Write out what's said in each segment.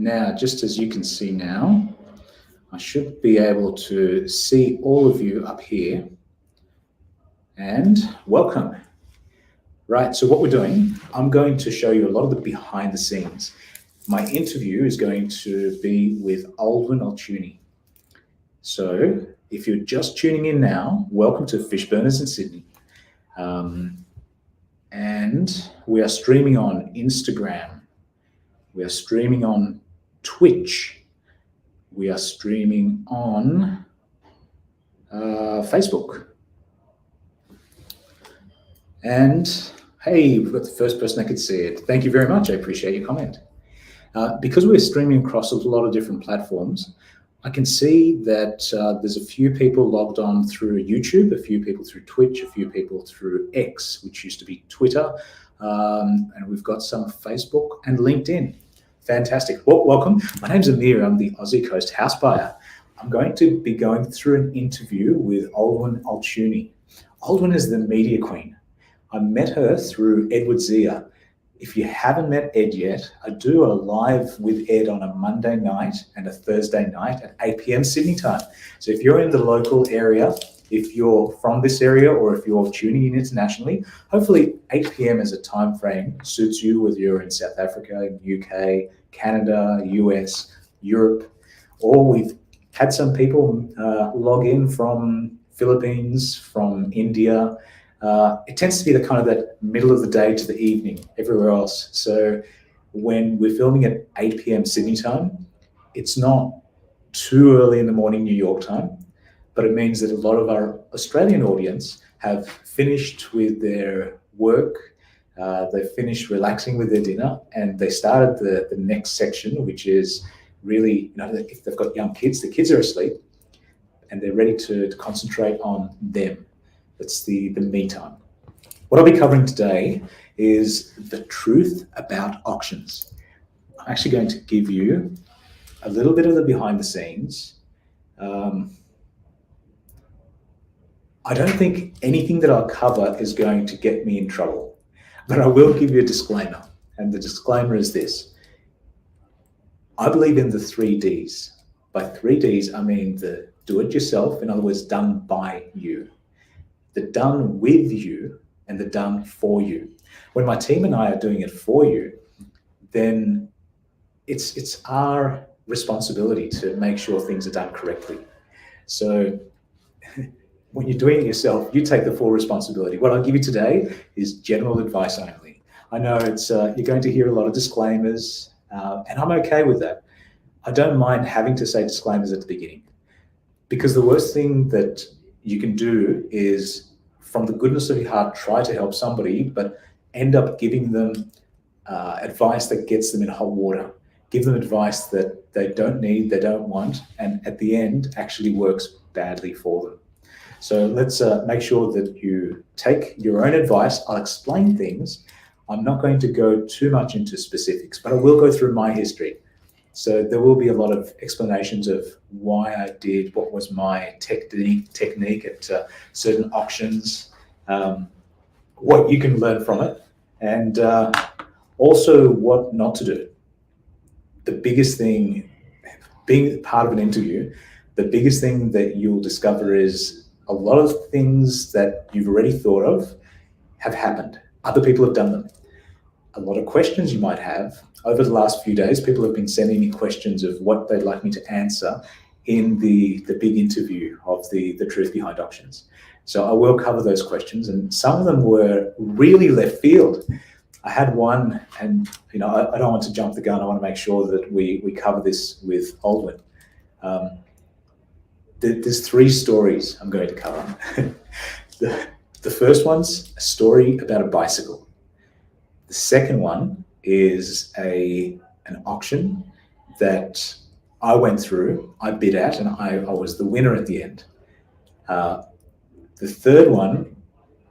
Now, just as you can see now, I should be able to see all of you up here. And welcome. Right, so what we're doing, I'm going to show you a lot of the behind the scenes. My interview is going to be with Aldwin Alciuni. So if you're just tuning in now, welcome to Fishburners in Sydney. And we are streaming on Instagram. We are streaming on Twitch. We are streaming on Facebook. And hey, we've got the first person that could see it. Thank you very much. I appreciate your comment. Because we're streaming across a lot of different platforms, I can see that there's a few people logged on through YouTube, a few people through Twitch, a few people through X, which used to be Twitter, and we've got some Facebook and LinkedIn. Fantastic. Well, welcome. My name's Amir. I'm the Aussie Coast house buyer. I'm going to be going through an interview with Aldwin Alciuni. Aldwin is the media queen. I met her through Edward Zia. If you haven't met Ed yet, I do a live with Ed on a Monday night and a Thursday night at 8 p.m. Sydney time. So if you're in the local area, if you're from this area, or if you're tuning in internationally, hopefully 8 p.m. as a time frame suits you, whether you're in South Africa, UK, Canada, US, Europe, or we've had some people log in from Philippines, from India. It tends to be the kind of that middle of the day to the evening everywhere else. So when we're filming at 8 p.m. Sydney time, it's not too early in the morning New York time, but it means that a lot of our Australian audience have finished with their work, they've finished relaxing with their dinner, and they started the next section, which is really, if they've got young kids, the kids are asleep and they're ready to concentrate on them. It's the me time. What I'll be covering today is the truth about auctions. I'm actually going to give you a little bit of the behind the scenes. I don't think anything that I'll cover is going to get me in trouble, but I will give you a disclaimer. And the disclaimer is this. I believe in the 3 Ds. By 3 Ds, I mean the do-it-yourself, in other words, done by you, the done with you, and the done for you. When my team and I are doing it for you, then it's our responsibility to make sure things are done correctly. So when you're doing it yourself, you take the full responsibility. What I'll give you today is general advice only. I know it's you're going to hear a lot of disclaimers, and I'm okay with that. I don't mind having to say disclaimers at the beginning, because the worst thing that you can do is, from the goodness of your heart, try to help somebody, but end up giving them advice that gets them in hot water. Give them advice that they don't need, they don't want, and at the end actually works badly for them. So let's make sure that you take your own advice. I'll explain things. I'm not going to go too much into specifics, but I will go through my history. So there will be a lot of explanations of why I did, what was my technique at certain auctions, what you can learn from it, and also what not to do. The biggest thing, being part of an interview, the biggest thing that you'll discover is a lot of things that you've already thought of have happened. Other people have done them. A lot of questions you might have. Over the last few days, people have been sending me questions of what they'd like me to answer in the big interview of the truth behind auctions. So I will cover those questions, and some of them were really left field. I had one, and I don't want to jump the gun. I want to make sure that we cover this with Aldwin. There's 3 stories I'm going to cover. The first one's a story about a bicycle. The second one is an auction that I went through, I bid at, and I was the winner at the end. The third one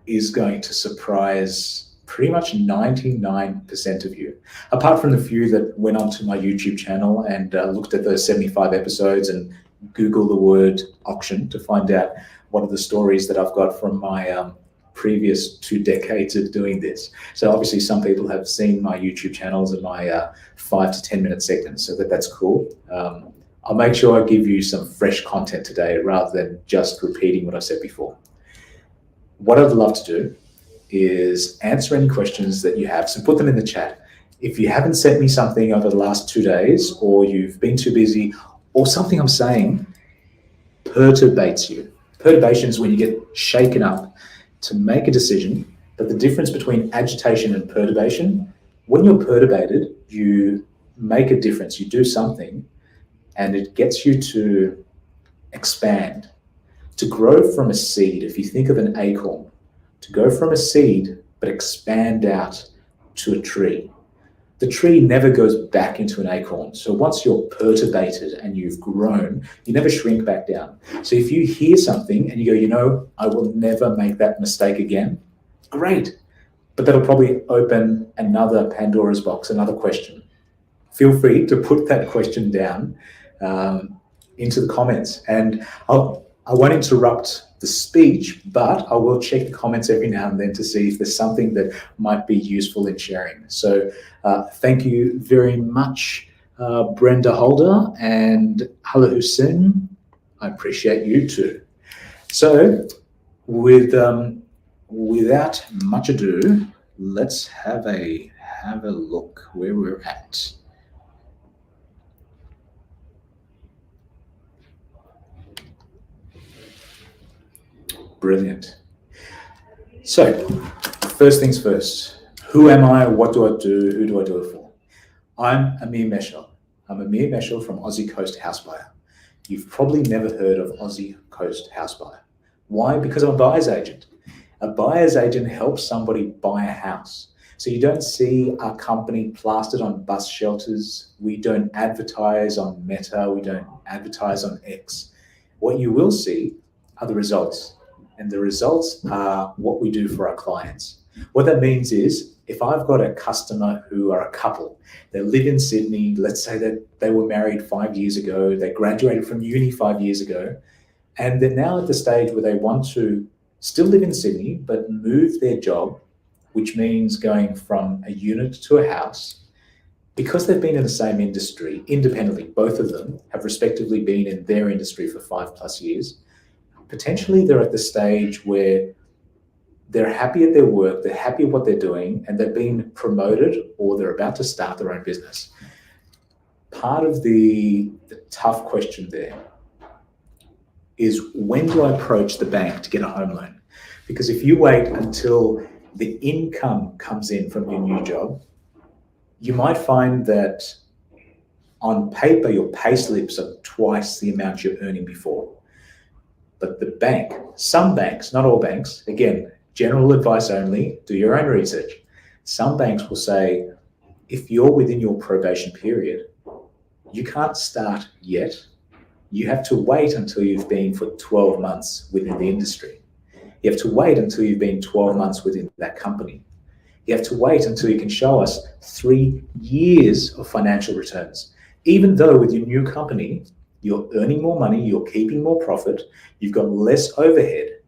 is going to surprise pretty much 99% of you, apart from the few that went onto my YouTube channel and looked at those 75 episodes and Google the word auction to find out what are the stories that I've got from my previous 2 decades of doing this. So obviously some people have seen my YouTube channels and my 5 to 10 minute segments, so that's cool. I'll make sure I give you some fresh content today rather than just repeating what I said before. What I'd love to do is answer any questions that you have, so put them in the chat. If you haven't sent me something over the last 2 days, or you've been too busy, or something I'm saying perturbates you. Perturbation is when you get shaken up to make a decision, but the difference between agitation and perturbation, when you're perturbated, you make a difference, you do something, and it gets you to expand, to grow from a seed. If you think of an acorn, to go from a seed, but expand out to a tree. The tree never goes back into an acorn. So once you're perturbated and you've grown, you never shrink back down. So if you hear something and you go, you know, I will never make that mistake again, great. But that'll probably open another Pandora's box, another question. Feel free to put that question down into the comments. And I won't interrupt the speech, but I will check the comments every now and then to see if there's something that might be useful in sharing. So thank you very much, Brenda Holder and Hala Hussein. I appreciate you too. So without much ado, let's have a look where we're at. Brilliant. So, first things first. Who am I? What do I do? Who do I do it for? I'm Amir Meshal. I'm Amir Meshal from Aussie Coast House Buyer. You've probably never heard of Aussie Coast House Buyer. Why? Because I'm a buyer's agent. A buyer's agent helps somebody buy a house. So you don't see our company plastered on bus shelters. We don't advertise on Meta. We don't advertise on X. What you will see are the results. And the results are what we do for our clients. What that means is, if I've got a customer who are a couple, they live in Sydney, let's say that they were married 5 years ago, they graduated from uni 5 years ago, and they're now at the stage where they want to still live in Sydney, but move their job, which means going from a unit to a house. Because they've been in the same industry independently, both of them have respectively been in their industry for 5+ years, potentially they're at the stage where they're happy at their work, they're happy at what they're doing, and they've been promoted or they're about to start their own business. Part of the tough question there is, when do I approach the bank to get a home loan? Because if you wait until the income comes in from your new job, you might find that on paper your pay slips are twice the amount you're earning before. But the bank, some banks, not all banks, again, general advice only, do your own research. Some banks will say, if you're within your probation period, you can't start yet. You have to wait until you've been for 12 months within the industry. You have to wait until you've been 12 months within that company. You have to wait until you can show us 3 years of financial returns. Even though with your new company, you're earning more money, you're keeping more profit, you've got less overhead.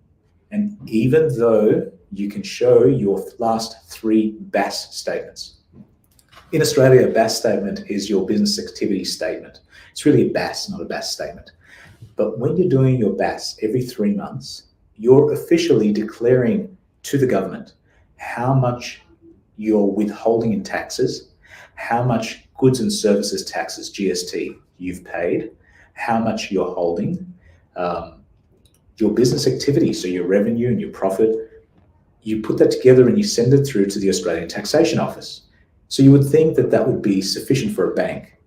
And even though you can show your last 3 BAS statements. In Australia, a BAS statement is your business activity statement. It's really a BAS, not a BAS statement. But when you're doing your BAS every 3 months, you're officially declaring to the government how much you're withholding in taxes, how much goods and services taxes, GST, you've paid, how much you're holding, your business activity, so your revenue and your profit. You put that together and you send it through to the Australian Taxation Office. So you would think that that would be sufficient for a bank.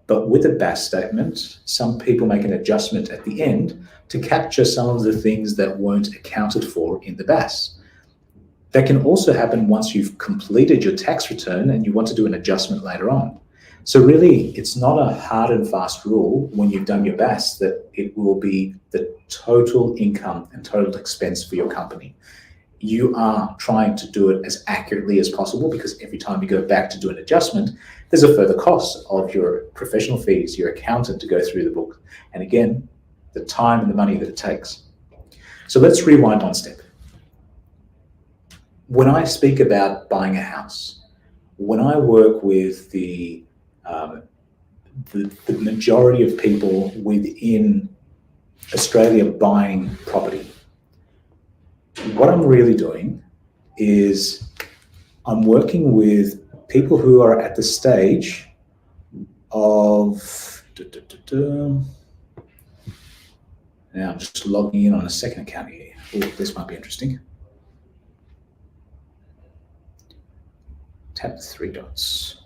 But with a BAS statement, some people make an adjustment at the end to capture some of the things that weren't accounted for in the BAS. That can also happen once you've completed your tax return and you want to do an adjustment later on. So really, it's not a hard and fast rule when you've done your BAS that it will be the total income and total expense for your company. You are trying to do it as accurately as possible, because every time you go back to do an adjustment, there's a further cost of your professional fees, your accountant to go through the book, and again, the time and the money that it takes. So let's rewind one step. when I speak about buying a house, when I work with the majority of people within Australia buying property, what I'm really doing is I'm working with people who are at the stage of now I'm just logging in on a second account here. Ooh, this might be interesting. Tap the three dots.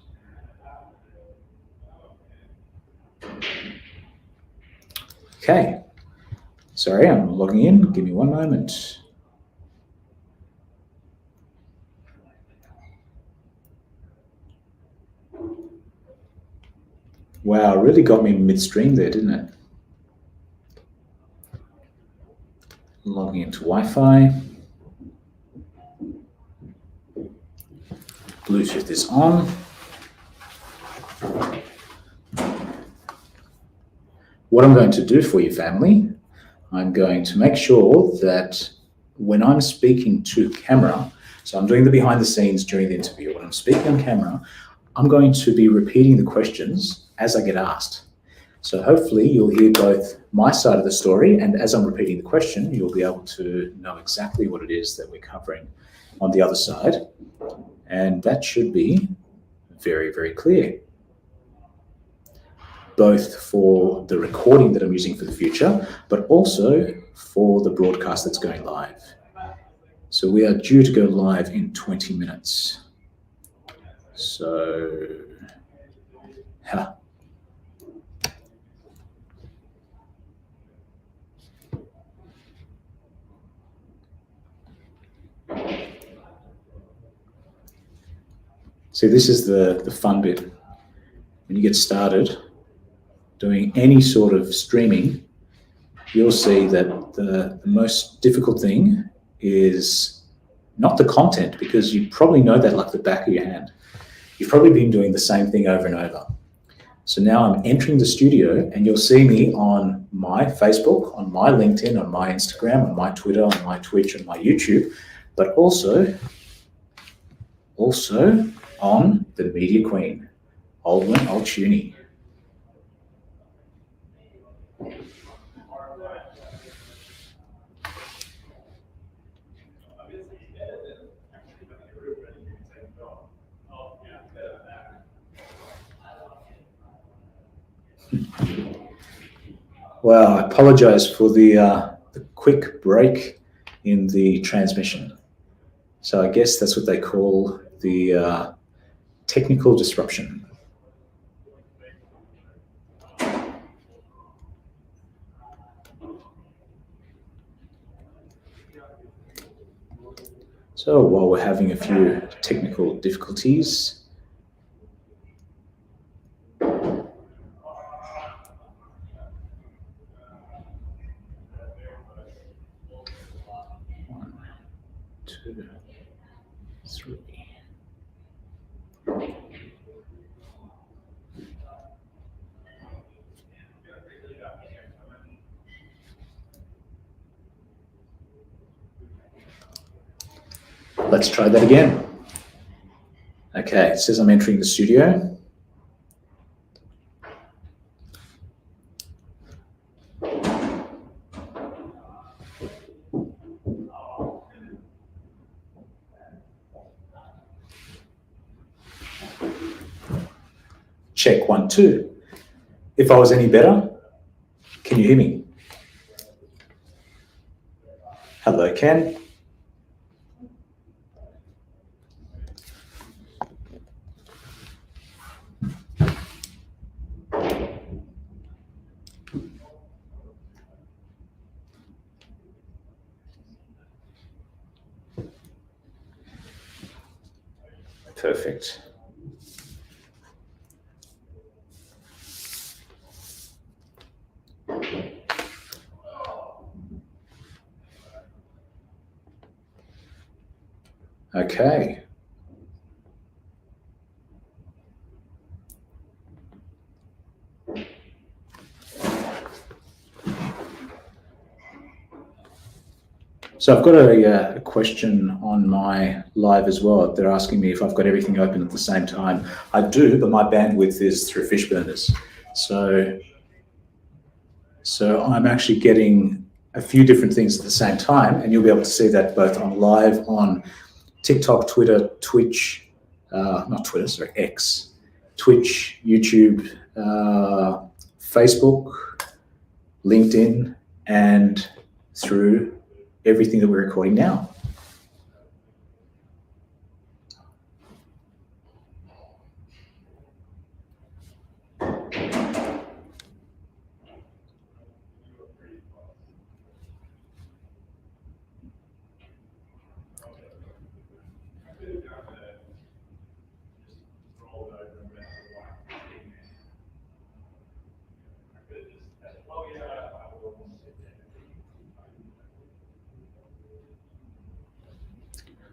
Okay. Sorry, I'm logging in. Give me one moment. Wow, really got me midstream there, didn't it? Logging into Wi-Fi. Bluetooth is on. What I'm going to do for you, family, I'm going to make sure that when I'm speaking to camera, so I'm doing the behind the scenes during the interview, when I'm speaking on camera, I'm going to be repeating the questions as I get asked. So hopefully you'll hear both my side of the story, and as I'm repeating the question, you'll be able to know exactly what it is that we're covering on the other side. And that should be very, very clear, both for the recording that I'm using for the future, but also for the broadcast that's going live. So we are due to go live in 20 minutes. So, see, this is the fun bit. When you get started doing any sort of streaming, you'll see that the most difficult thing is not the content, because you probably know that like the back of your hand. You've probably been doing the same thing over and over. So now I'm entering the studio, and you'll see me on my Facebook, on my LinkedIn, on my Instagram, on my Twitter, on my Twitch, on my YouTube, but also on the Media Queen, Aldwin Altuni. Well, I apologize for the quick break in the transmission. So I guess that's what they call the technical disruption. So while we're having a few technical difficulties, let's try that again. Okay, it says I'm entering the studio. Check 1, 2. If I was any better, can you hear me? Hello, Ken. Perfect. Okay. So I've got a question on my live as well. They're asking me if I've got everything open at the same time. I do, but my bandwidth is through Fishburners. So I'm actually getting a few different things at the same time, and you'll be able to see that both on live on TikTok, Twitter, Twitch, not Twitter, sorry, X, Twitch, YouTube, Facebook, LinkedIn, and through everything that we're recording now.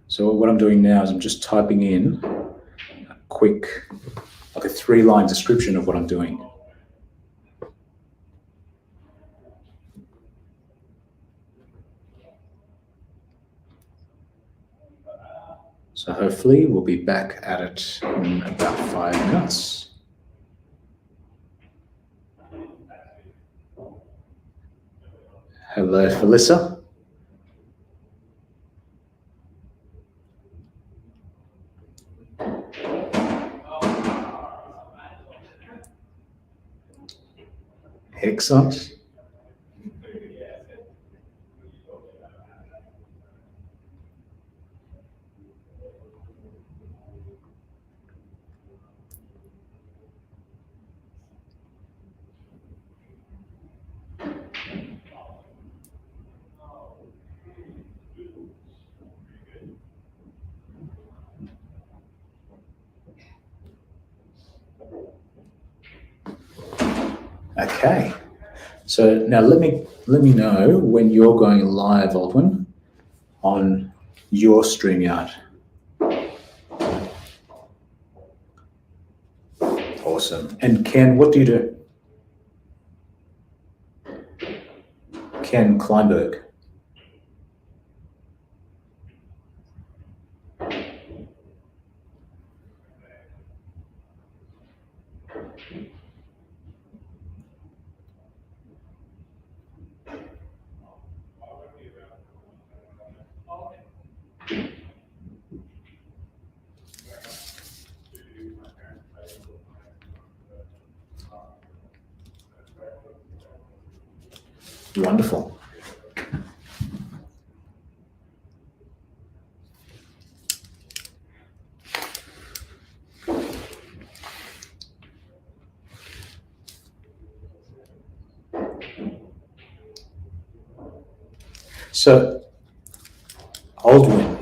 So what I'm doing now is I'm just typing in a quick, like a 3-line description of what I'm doing. So hopefully we'll be back at it in about 5 minutes. Hello, Felissa. Excellent. Okay. So now let me know when you're going live, Aldwin, on your StreamYard. Awesome. And Ken, what do you do? Ken Kleinberg. Wonderful. So, Aldwin,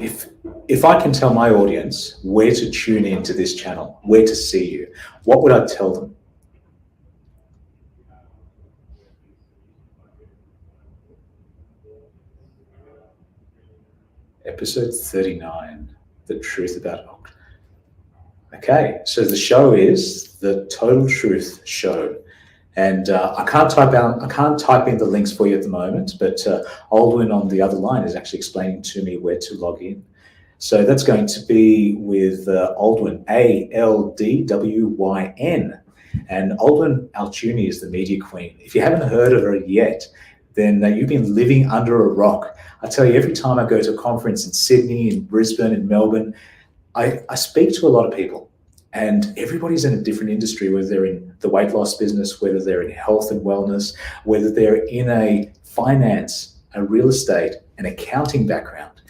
if I can tell my audience where to tune into this channel, where to see you, what would I tell them? Episode 39, The Truth About Octopus. Okay, so the show is the Total Truth Show. And I can't type in the links for you at the moment, but Aldwin on the other line is actually explaining to me where to log in. So that's going to be with Aldwin, Aldwyn. And Aldwyn Alciuni is the media queen. If you haven't heard of her yet, then you've been living under a rock. I tell you, every time I go to a conference in Sydney, in Brisbane, in Melbourne, I speak to a lot of people. And everybody's in a different industry, whether they're in the weight loss business, whether they're in health and wellness, whether they're in a finance, a real estate, an accounting background.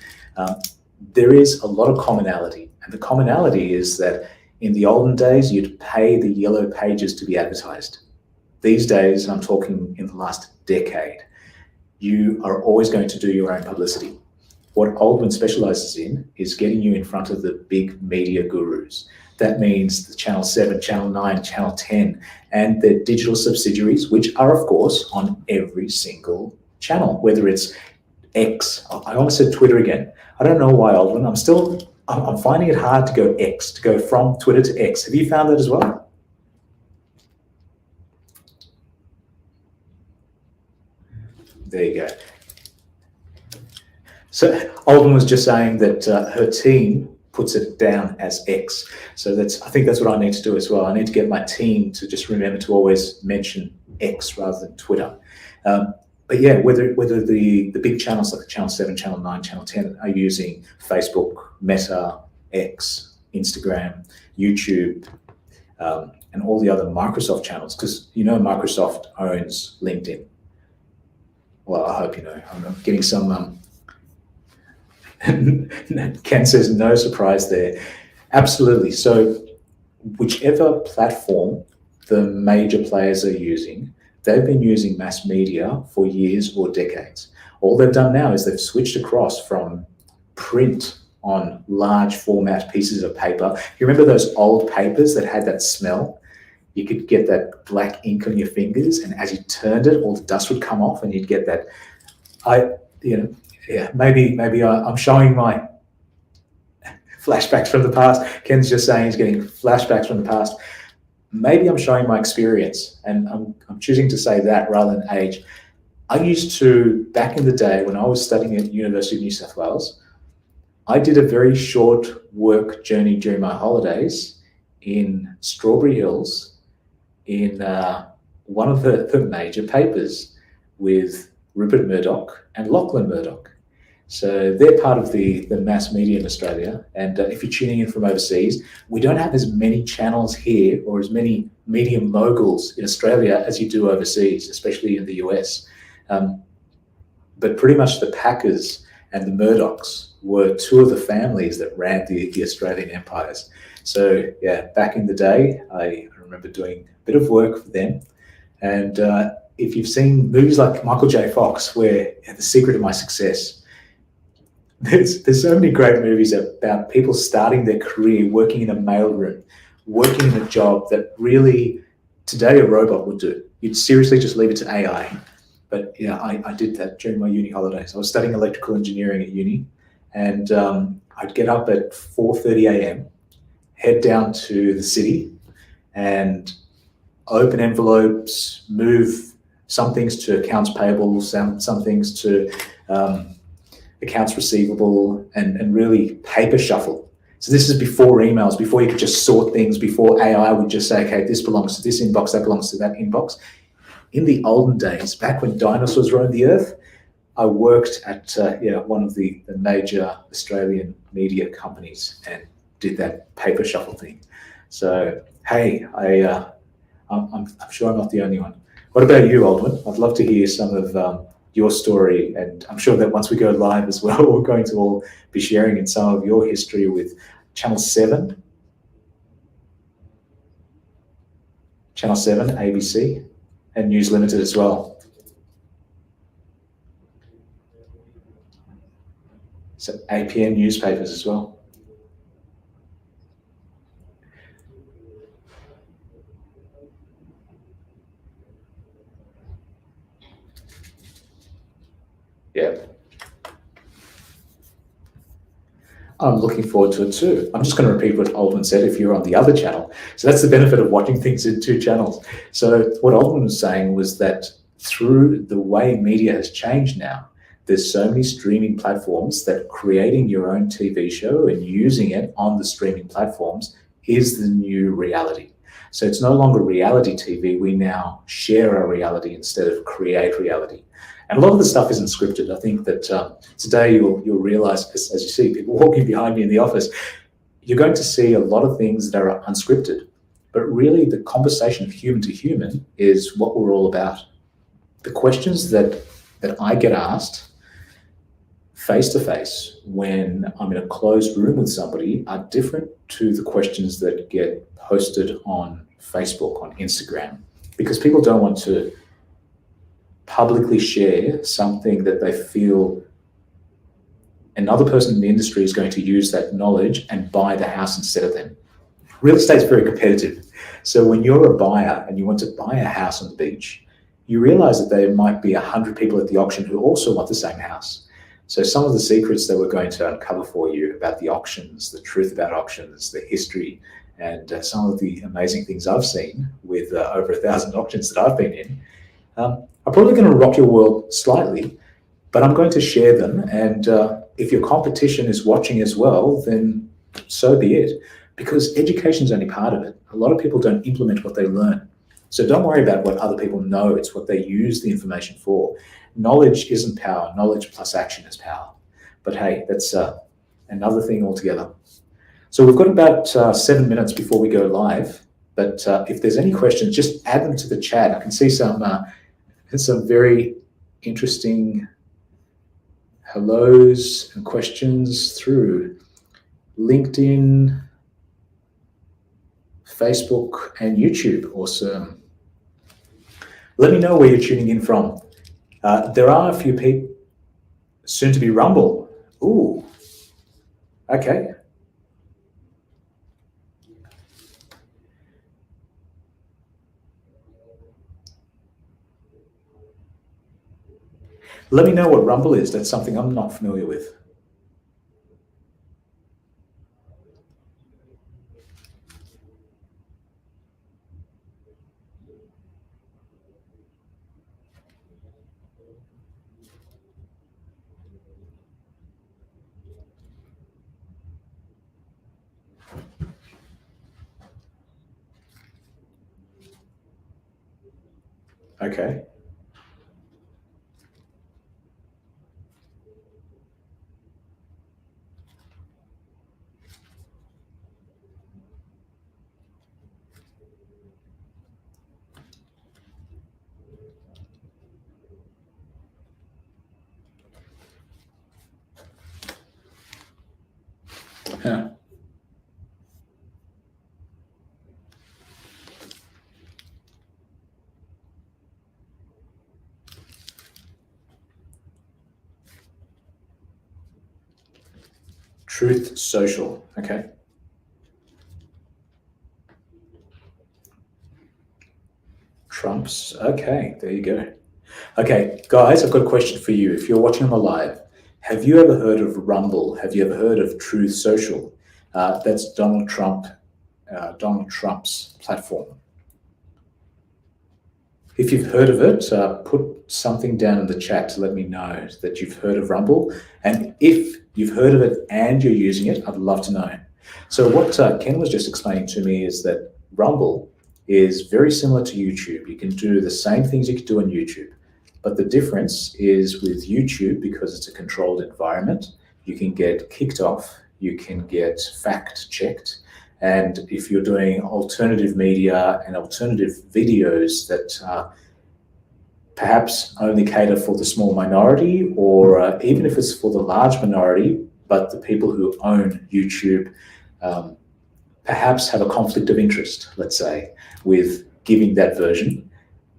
There is a lot of commonality. And the commonality is that in the olden days, you'd pay the yellow pages to be advertised. These days, I'm talking in the last decade, you are always going to do your own publicity. What Aldwyn specializes in is getting you in front of the big media gurus. That means the Channel 7, Channel 9, Channel 10, and their digital subsidiaries, which are, of course, on every single channel, whether it's X. I almost said Twitter again. I don't know why, Aldwyn. I'm finding it hard to go X, to go from Twitter to X. Have you found that as well? There you go. So Alden was just saying that her team puts it down as X. So I think that's what I need to do as well. I need to get my team to just remember to always mention X rather than Twitter. But yeah, whether the big channels like Channel 7, Channel 9, Channel 10 are using Facebook, Meta, X, Instagram, YouTube, and all the other Microsoft channels, because Microsoft owns LinkedIn. Well, I hope you know. I'm getting some... Ken says no surprise there. Absolutely. So whichever platform the major players are using, they've been using mass media for years or decades. All they've done now is they've switched across from print on large format pieces of paper. You remember those old papers that had that smell? You could get that black ink on your fingers, and as you turned it, all the dust would come off, and you'd get that. Maybe I'm showing my flashbacks from the past. Ken's just saying he's getting flashbacks from the past. Maybe I'm showing my experience, and I'm choosing to say that rather than age. I used to, back in the day when I was studying at University of New South Wales, I did a very short work journey during my holidays in Strawberry Hills in one of the major papers with Rupert Murdoch and Lachlan Murdoch. So they're part of the mass media in Australia. And if you're tuning in from overseas, we don't have as many channels here or as many media moguls in Australia as you do overseas, especially in the US. But pretty much the Packers and the Murdochs were two of the families that ran the Australian empires. So yeah, back in the day, I remember doing a bit of work for them. And if you've seen movies like Michael J. Fox, where The Secret of My Success, there's so many great movies about people starting their career working in a mailroom, working in a job that really today a robot would do. You'd seriously just leave it to AI. But yeah, I did that during my uni holidays. I was studying electrical engineering at uni, and I'd get up at 4:30 a.m., head down to the city, and open envelopes, move some things to accounts payable, some things to accounts receivable, and really paper shuffle. So this is before emails, before you could just sort things, before AI would just say, okay, this belongs to this inbox, that belongs to that inbox. In the olden days, back when dinosaurs roamed the earth, I worked at one of the major Australian media companies and did that paper shuffle thing. So, hey, I'm sure I'm not the only one. What about you, Aldwin? I'd love to hear some of your story, and I'm sure that once we go live as well, we're going to all be sharing in some of your history with Channel 7, ABC, and News Limited as well. So APN newspapers as well. Yeah. I'm looking forward to it too. I'm just going to repeat what Aldwin said if you're on the other channel. So that's the benefit of watching things in two channels. So what Aldwin was saying was that through the way media has changed now, there's so many streaming platforms that creating your own TV show and using it on the streaming platforms is the new reality. So it's no longer reality TV. We now share our reality instead of create reality. And a lot of the stuff isn't scripted. I think that today you'll realize, as you see people walking behind me in the office, you're going to see a lot of things that are unscripted. But really the conversation of human to human is what we're all about. The questions that I get asked face to face when I'm in a closed room with somebody are different to the questions that get posted on Facebook, on Instagram, because people don't want to publicly share something that they feel another person in the industry is going to use that knowledge and buy the house instead of them. Real estate is very competitive. So when you're a buyer and you want to buy a house on the beach, you realize that there might be 100 people at the auction who also want the same house. So some of the secrets that we're going to uncover for you about the auctions, the truth about auctions, the history, and some of the amazing things I've seen with over 1,000 auctions that I've been in, are probably going to rock your world slightly, but I'm going to share them, and if your competition is watching as well, then so be it, because education is only part of it. A lot of people don't implement what they learn. So don't worry about what other people know. It's what they use the information for. Knowledge isn't power. Knowledge plus action is power. But hey, that's another thing altogether. So we've got about 7 minutes before we go live. But if there's any questions, just add them to the chat. I can see some very interesting hellos and questions through LinkedIn, Facebook, and YouTube. Awesome. Let me know where you're tuning in from. There are a few people, soon to be Rumble. Ooh, okay. Let me know what Rumble is. That's something I'm not familiar with. Okay. Yeah. Truth Social. Okay. Trump's. Okay, there you go. Okay, guys, I've got a question for you. If you're watching on the live, have you ever heard of Rumble? Have you ever heard of Truth Social? That's Donald Trump's platform. If you've heard of it, put something down in the chat to let me know that you've heard of Rumble. And if you've heard of it and you're using it, I'd love to know. So what Ken was just explaining to me is that Rumble is very similar to YouTube. You can do the same things you could do on YouTube. But the difference is with YouTube, because it's a controlled environment, you can get kicked off, you can get fact checked. And if you're doing alternative media and alternative videos that perhaps only cater for the small minority, or even if it's for the large minority, but the people who own YouTube perhaps have a conflict of interest, let's say, with giving that version,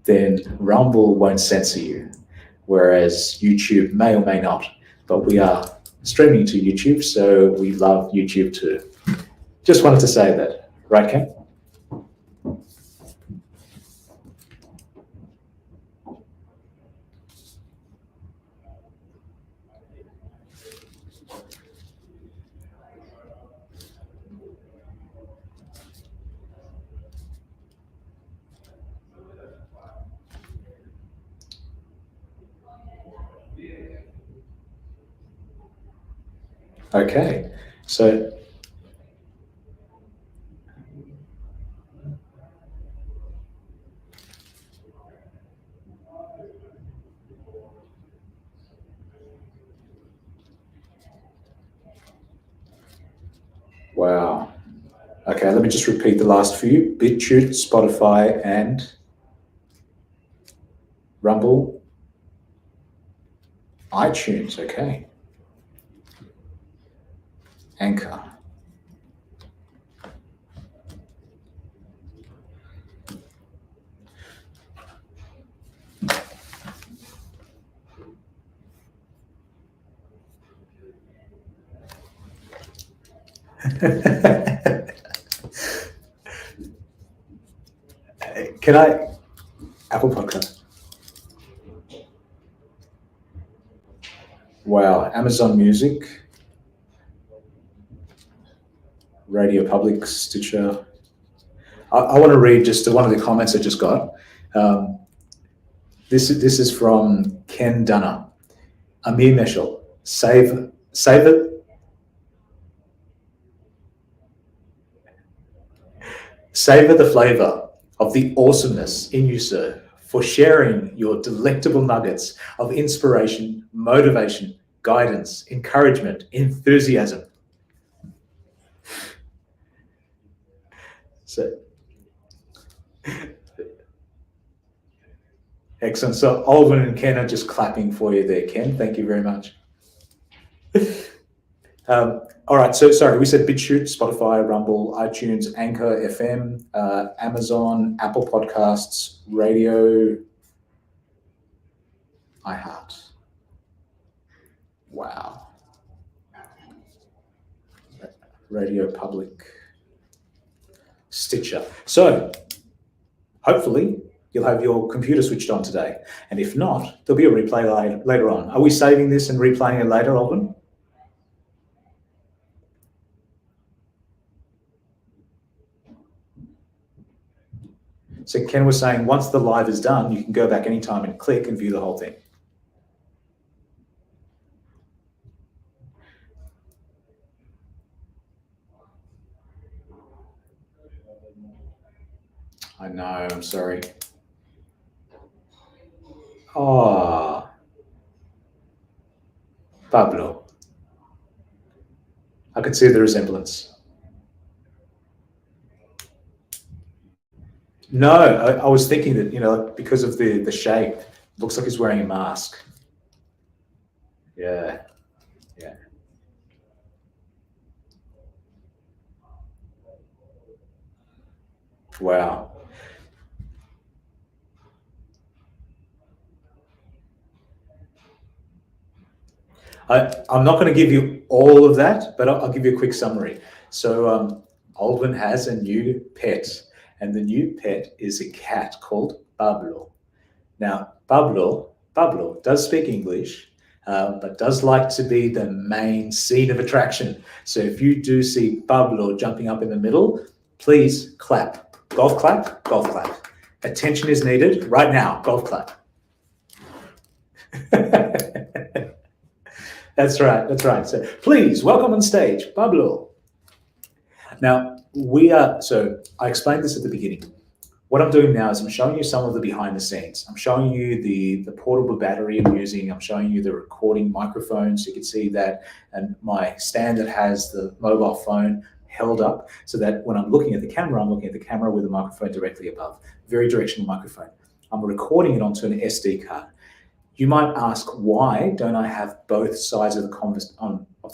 then Rumble won't censor you, whereas YouTube may or may not. But we are streaming to YouTube, so we love YouTube too. Just wanted to say that, right, Ken? Okay, so wow. Okay, let me just repeat the last few. BitChute, Spotify, and Rumble, iTunes, okay. Anchor. Can I? Apple Podcast. Wow, Amazon Music, Radio Public, Stitcher. I want to read just one of the comments I just got. This is from Ken Dunner. Amir Meshel, save Savor, savor the flavor of the awesomeness in you, sir, for sharing your delectable nuggets of inspiration, motivation, guidance, encouragement, enthusiasm. So, excellent. So Aldwin and Ken are just clapping for you there, Ken. Thank you very much. All right, so sorry, we said BitChute, Spotify, Rumble, iTunes, Anchor FM, Amazon, Apple Podcasts, Radio, iHeart. Wow. Radio Public, Stitcher. So hopefully you'll have your computer switched on today. And if not, there'll be a replay later on. Are we saving this and replaying it later, Aldwin? So Ken was saying once the live is done, you can go back anytime and click and view the whole thing. I know, I'm sorry. Oh, Pablo. I could see the resemblance. No, I was thinking that, you know, because of the shape, it looks like he's wearing a mask. Yeah, yeah. Wow. I'm not going to give you all of that, but I'll give you a quick summary. So Aldwin has a new pet, and the new pet is a cat called Pablo. Now, Pablo does speak English, but does like to be the main scene of attraction. So if you do see Pablo jumping up in the middle, please clap. Golf clap, golf clap. Attention is needed right now, golf clap. That's right, that's right. So please welcome on stage, Pablo. Now, so I explained this at the beginning. What I'm doing now is I'm showing you some of the behind the scenes. I'm showing you the portable battery I'm using. I'm showing you the recording microphone so you can see that, and my stand that has the mobile phone held up so that when I'm looking at the camera, I'm looking at the camera with the microphone directly above. Very directional microphone. I'm recording it onto an SD card. You might ask, why don't I have both sides of the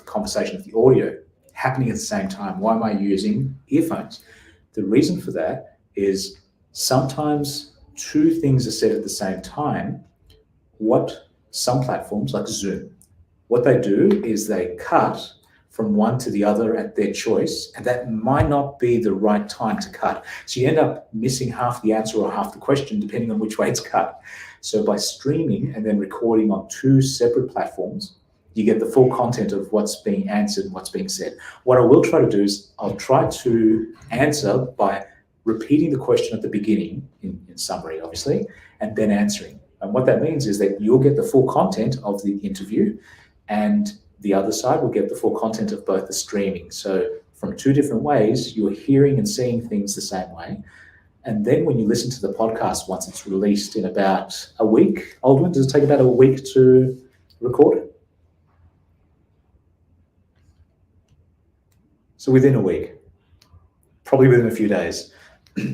conversation of the audio happening at the same time? Why am I using earphones? The reason for that is sometimes two things are said at the same time. What some platforms like Zoom, what they do is they cut from one to the other at their choice, and that might not be the right time to cut. So you end up missing half the answer or half the question, depending on which way it's cut. So by streaming and then recording on two separate platforms, you get the full content of what's being answered and what's being said. What I will try to do is I'll try to answer by repeating the question at the beginning, in summary, obviously, and then answering. And what that means is that you'll get the full content of the interview, and the other side will get the full content of both the streaming. So from two different ways, you're hearing and seeing things the same way. And then when you listen to the podcast, once it's released in about a week, Aldwin, does it take about a week to record? So within a week, probably within a few days.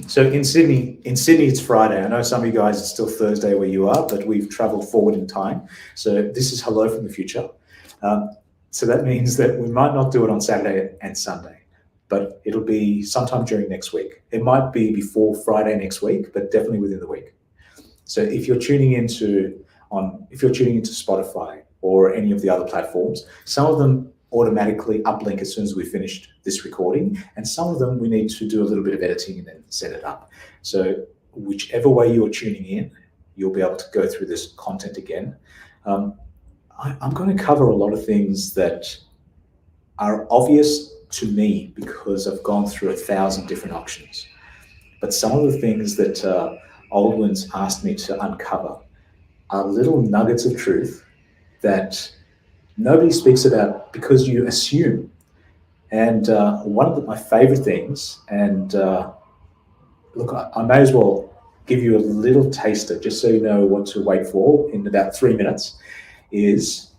So in Sydney, it's Friday. I know some of you guys, it's still Thursday where you are, but we've traveled forward in time. So this is hello from the future. So that means that we might not do it on Saturday and Sunday, but it'll be sometime during next week. It might be before Friday next week, but definitely within the week. So if you're tuning into Spotify or any of the other platforms, some of them automatically uplink as soon as we finished this recording, and some of them we need to do a little bit of editing and then set it up. So whichever way you're tuning in, you'll be able to go through this content again. I'm going to cover a lot of things that are obvious to me because I've gone through 1,000 different options. But some of the things that Aldwin's asked me to uncover are little nuggets of truth that Nobody speaks about because you assume. And one of my favorite things, and look, I may as well give you a little taster just so you know what to wait for in about 3 minutes, is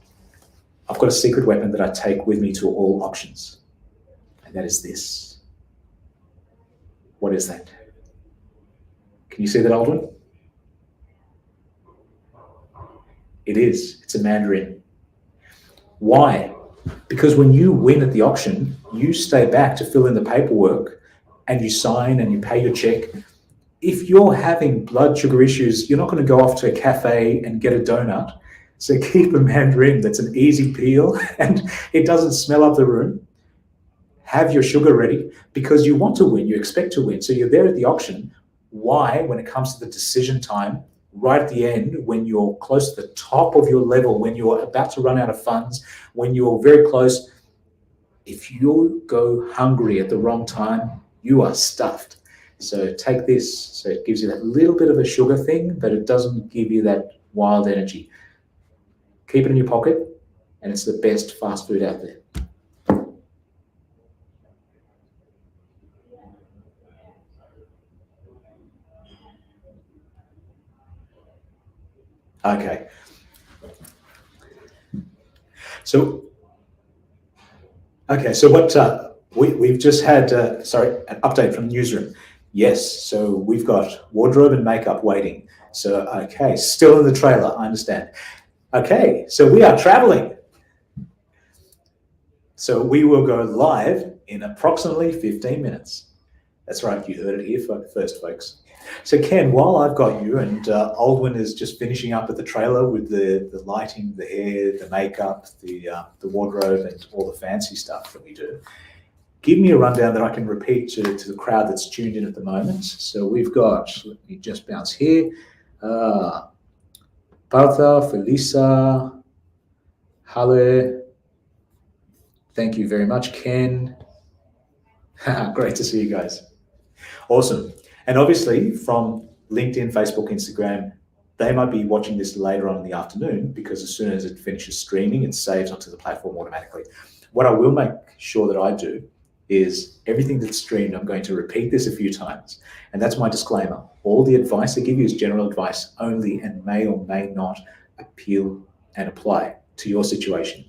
I've got a secret weapon that I take with me to all auctions. And that is this. What is that? Can you see that, Aldwin? It is. It's a mandarin. Why? Because when you win at the auction, you stay back to fill in the paperwork and you sign and you pay your check. If you're having blood sugar issues, you're not going to go off to a cafe and get a donut. So keep a mandarin that's an easy peel and it doesn't smell up the room. Have your sugar ready because you want to win, you expect to win. So you're there at the auction. Why, when it comes to the decision time, right at the end, when you're close to the top of your level, when you're about to run out of funds, when you're very close, if you go hungry at the wrong time, you are stuffed. So take this. So it gives you that little bit of a sugar thing, but it doesn't give you that wild energy. Keep it in your pocket, and it's the best fast food out there. Okay. So what we've just had, an update from the newsroom. Yes, so we've got wardrobe and makeup waiting. So, okay, still in the trailer, I understand. Okay, so we are traveling. So we will go live in approximately 15 minutes. That's right, you heard it here first, folks. So Ken, while I've got you and Aldwin is just finishing up at the trailer with the lighting, the hair, the makeup, the wardrobe, and all the fancy stuff that we do, give me a rundown that I can repeat to the crowd that's tuned in at the moment. So we've got, let me just bounce here, Partha, Felisa, Hale, thank you very much, Ken. Great to see you guys. Awesome. And obviously from LinkedIn, Facebook, Instagram, they might be watching this later on in the afternoon because as soon as it finishes streaming, it saves onto the platform automatically. What I will make sure that I do is everything that's streamed, I'm going to repeat this a few times. And that's my disclaimer. All the advice I give you is general advice only and may or may not appeal and apply to your situation.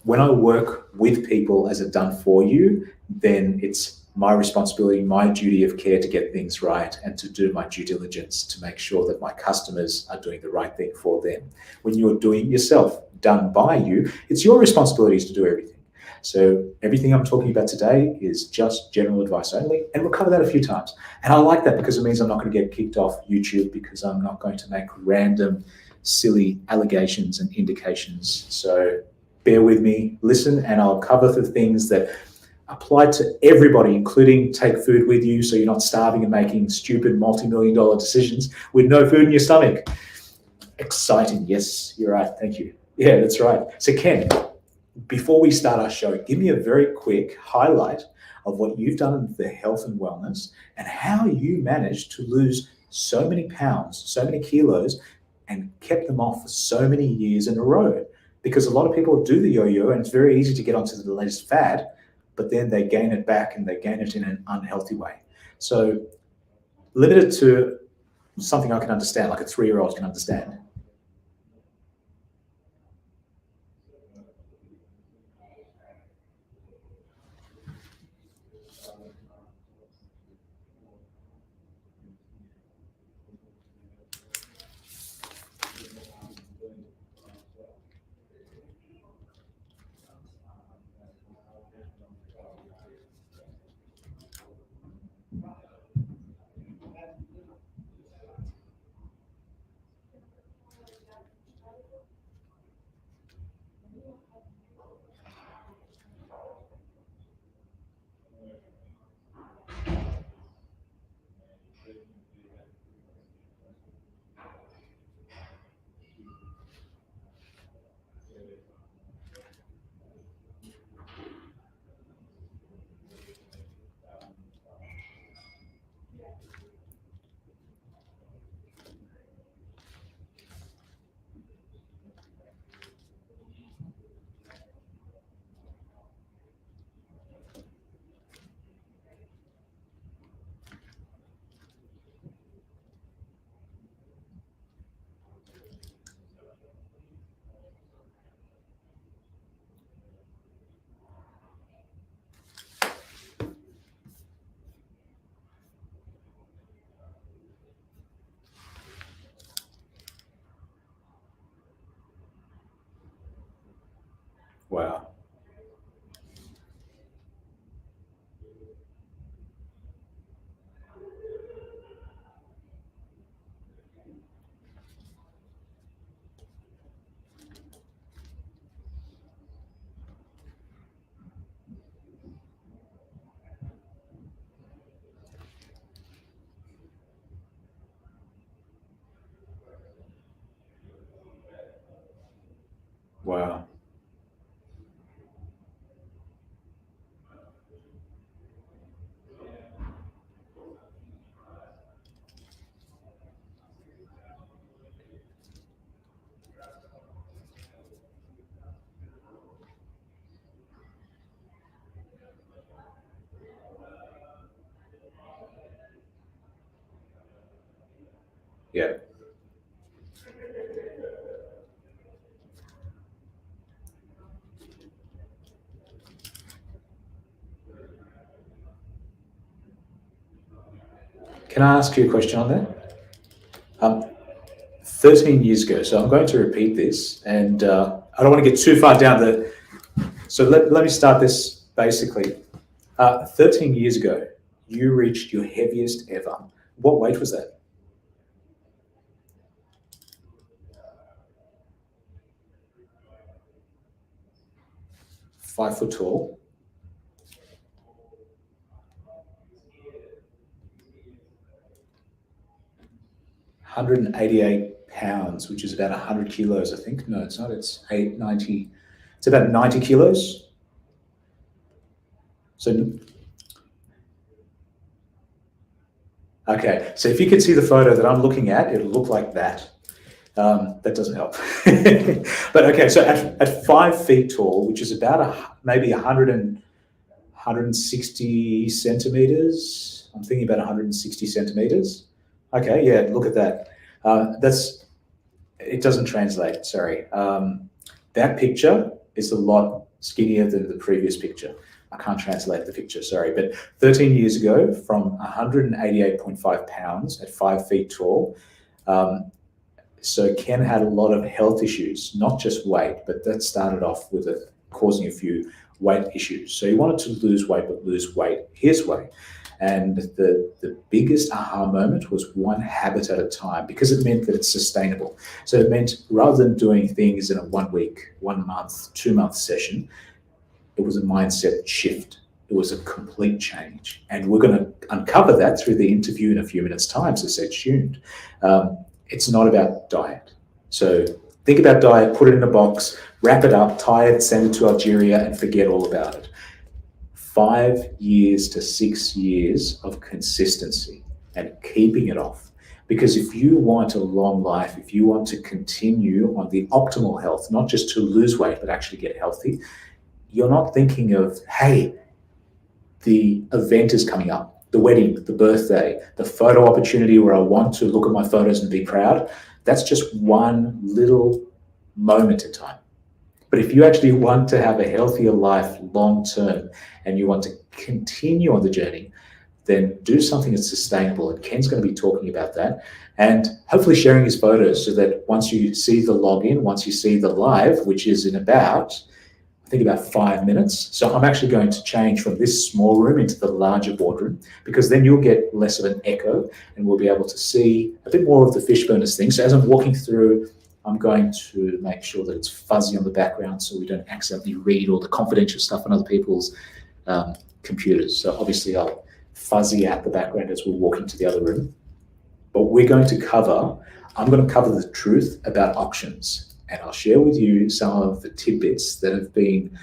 When I work with people as a done for you, then it's my responsibility, my duty of care to get things right and to do my due diligence to make sure that my customers are doing the right thing for them. When you're doing yourself, done by you, it's your responsibilities to do everything. So everything I'm talking about today is just general advice only, and we'll cover that a few times. And I like that because it means I'm not going to get kicked off YouTube because I'm not going to make random, silly allegations and indications. So bear with me, listen, and I'll cover the things that apply to everybody, including take food with you so you're not starving and making stupid multi-million-dollar decisions with no food in your stomach. Exciting. Yes, you're right. Thank you. Yeah, that's right. So Ken, before we start our show, give me a very quick highlight of what you've done in the health and wellness and how you managed to lose so many pounds, so many kilos, and kept them off for so many years in a row. Because a lot of people do the yo-yo and it's very easy to get onto the latest fad, but then they gain it back and they gain it in an unhealthy way. So limited to something I can understand, like a 3-year-old can understand. Wow. Wow. Yeah. Can I ask you a question on that? 13 years ago, so I'm going to repeat this, and I don't want to get too far down the. So let me start this basically. 13 years ago, you reached your heaviest ever. What weight was that? 5 foot tall. 188 pounds, which is about 100 kilos, I think. No, it's not. It's 90. It's about 90 kilos. So, okay. So if you could see the photo that I'm looking at, it'll look like that. That doesn't help. But okay, so at 5 feet tall, which is about maybe 160 centimeters. I'm thinking about 160 centimeters. Okay, yeah, look at that. It doesn't translate, sorry. That picture is a lot skinnier than the previous picture. I can't translate the picture, sorry. But 13 years ago, from 188.5 pounds at 5 feet tall, so Ken had a lot of health issues, not just weight, but that started off with causing a few weight issues. So he wanted to lose weight, but lose weight his way. And the biggest aha moment was one habit at a time, because it meant that it's sustainable. So it meant rather than doing things in a 1 week, 1 month, 2 month session, it was a mindset shift. It was a complete change. And we're going to uncover that through the interview in a few minutes' time, so stay tuned. It's not about diet. So think about diet, put it in a box, wrap it up, tie it, send it to Algeria, and forget all about it. 5 years to 6 years of consistency and keeping it off. Because if you want a long life, if you want to continue on the optimal health, not just to lose weight, but actually get healthy, you're not thinking of, hey, the event is coming up, the wedding, the birthday, the photo opportunity where I want to look at my photos and be proud. That's just one little moment in time. But if you actually want to have a healthier life long term and you want to continue on the journey, then do something that's sustainable. And Ken's going to be talking about that and hopefully sharing his photos so that once you see the login, once you see the live, which is in about 5 minutes. So I'm actually going to change from this small room into the larger boardroom, because then you'll get less of an echo and we'll be able to see a bit more of the Fishburners thing. So as I'm walking through, I'm going to make sure that it's fuzzy on the background so we don't accidentally read all the confidential stuff on other people's computers. So obviously I'll fuzzy out the background as we're walking to the other room. But I'm going to cover the truth about auctions. And I'll share with you some of the tidbits that have been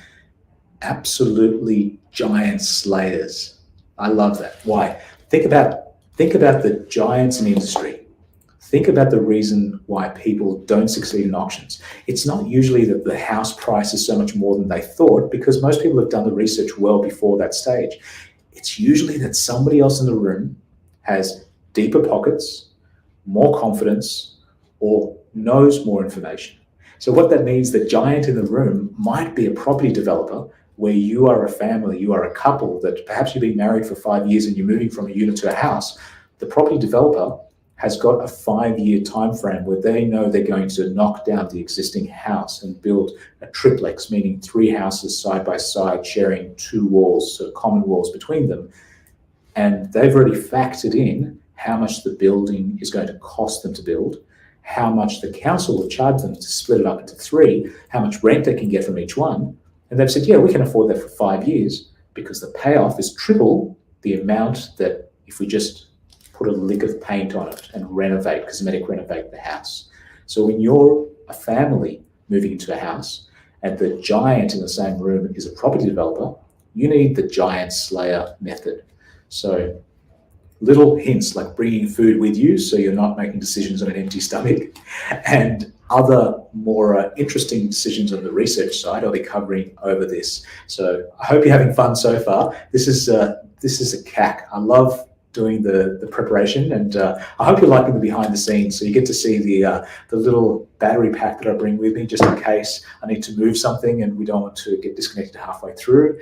absolutely giant slayers. I love that. Why? Think about the giants in the industry. Think about the reason why people don't succeed in auctions. It's not usually that the house price is so much more than they thought, because most people have done the research well before that stage. It's usually that somebody else in the room has deeper pockets, more confidence, or knows more information. So what that means, the giant in the room might be a property developer where you are a family, you are a couple that perhaps you've been married for 5 years and you're moving from a unit to a house. The property developer has got a 5-year time frame where they know they're going to knock down the existing house and build a triplex, meaning 3 houses side by side sharing 2 walls, so common walls between them, and they've already factored in how much the building is going to cost them to build, how much the council will charge them to split it up into 3, how much rent they can get from each one. And they've said, yeah, we can afford that for 5 years because the payoff is triple the amount that if we just put a lick of paint on it and renovate, cosmetic renovate the house. So when you're a family moving into a house and the giant in the same room is a property developer, you need the giant slayer method. So little hints like bringing food with you so you're not making decisions on an empty stomach, and other more interesting decisions on the research side I'll be covering over this. So I hope you're having fun so far. This is a CAC. I love doing the preparation, and I hope you're liking the behind the scenes. So you get to see the little battery pack that I bring with me just in case I need to move something and we don't want to get disconnected halfway through.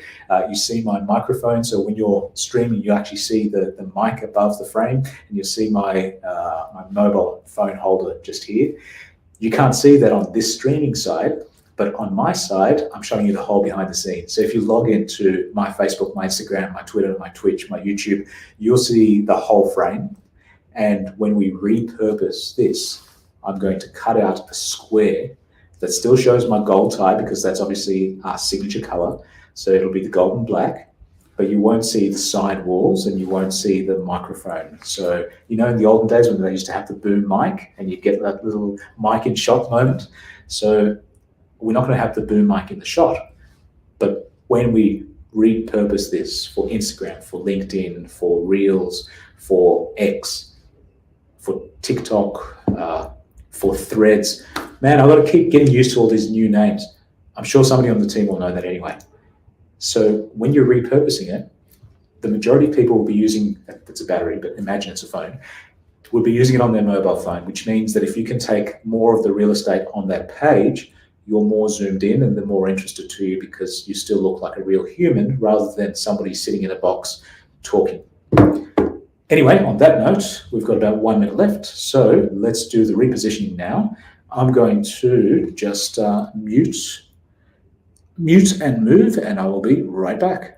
You see my microphone, so when you're streaming, you actually see the mic above the frame, and you'll see my mobile phone holder just here. You can't see that on this streaming side, but on my side, I'm showing you the whole behind the scenes. So if you log into my Facebook, my Instagram, my Twitter, my Twitch, my YouTube, you'll see the whole frame. And when we repurpose this, I'm going to cut out a square that still shows my gold tie because that's obviously our signature color. So it'll be the gold and black, but you won't see the side walls and you won't see the microphone. So, you know, in the olden days when they used to have the boom mic and you get that little mic in shot moment. So we're not going to have the boom mic in the shot, but when we repurpose this for Instagram, for LinkedIn, for Reels, for X, for TikTok, for Threads, man, I've got to keep getting used to all these new names. I'm sure somebody on the team will know that anyway. So when you're repurposing it, the majority of people will be using, it's a battery, but imagine it's a phone, will be using it on their mobile phone, which means that if you can take more of the real estate on that page, you're more zoomed in and they're more interested to you because you still look like a real human rather than somebody sitting in a box talking. Anyway, on that note, we've got about 1 minute left. So let's do the repositioning now. I'm going to just mute and move, and I will be right back.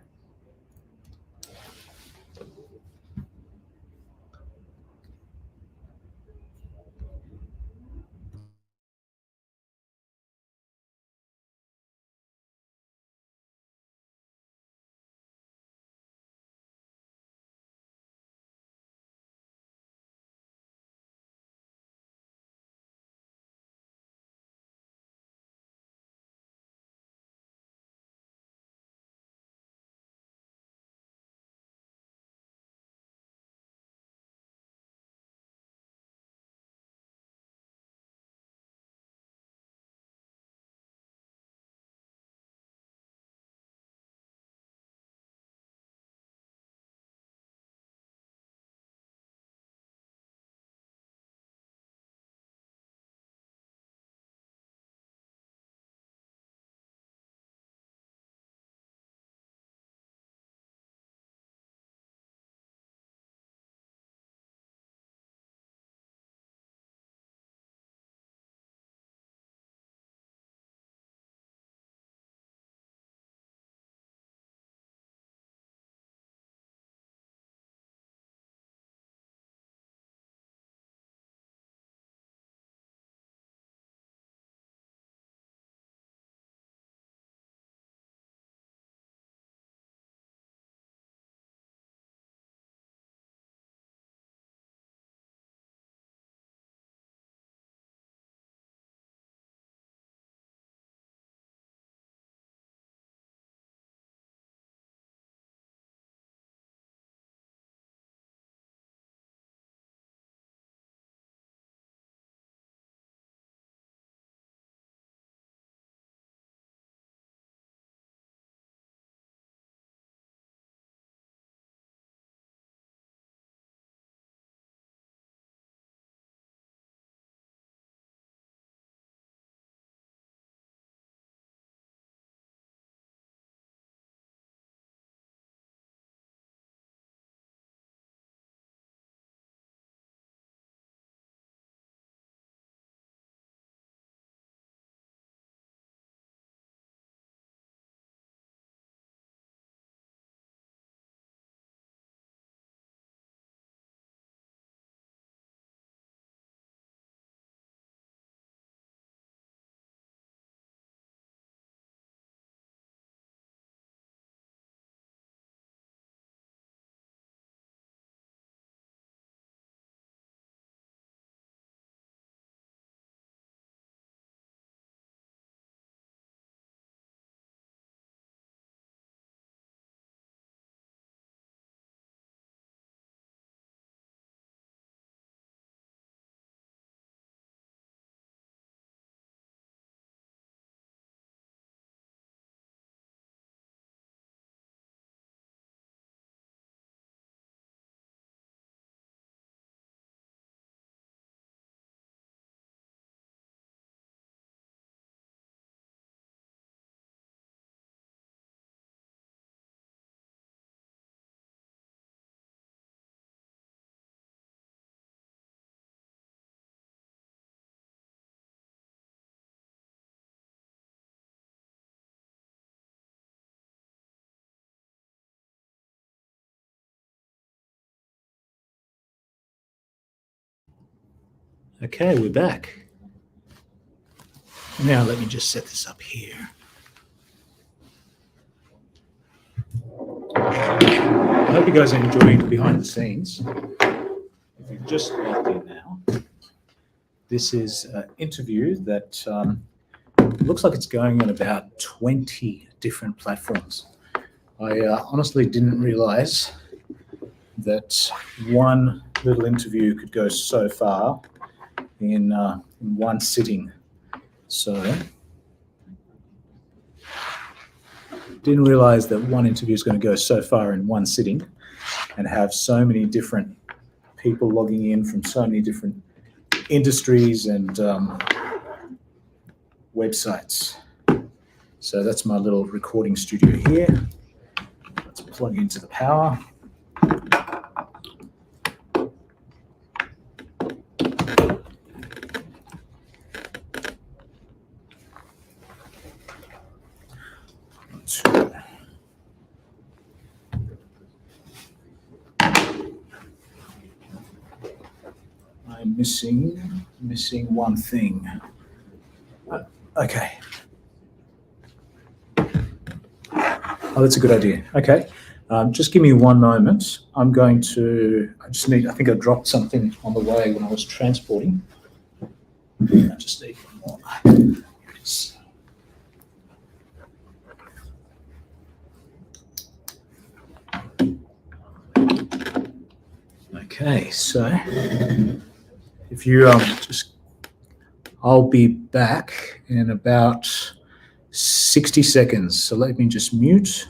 Okay, we're back. Now let me just set this up here. I hope you guys are enjoying behind the scenes. If you've just logged in now, this is an interview that looks like it's going on about 20 different platforms. I honestly didn't realize that one little interview could go so far in one sitting. So didn't realize that one interview is going to go so far in one sitting and have so many different people logging in from so many different industries and websites. So that's my little recording studio here. Let's plug into the power. I'm missing one thing. Okay. Oh, that's a good idea. Okay. Just give me one moment. I think I dropped something on the way when I was transporting. I just need one more. Yes. Okay, so if you I'll be back in about 60 seconds. So let me just mute.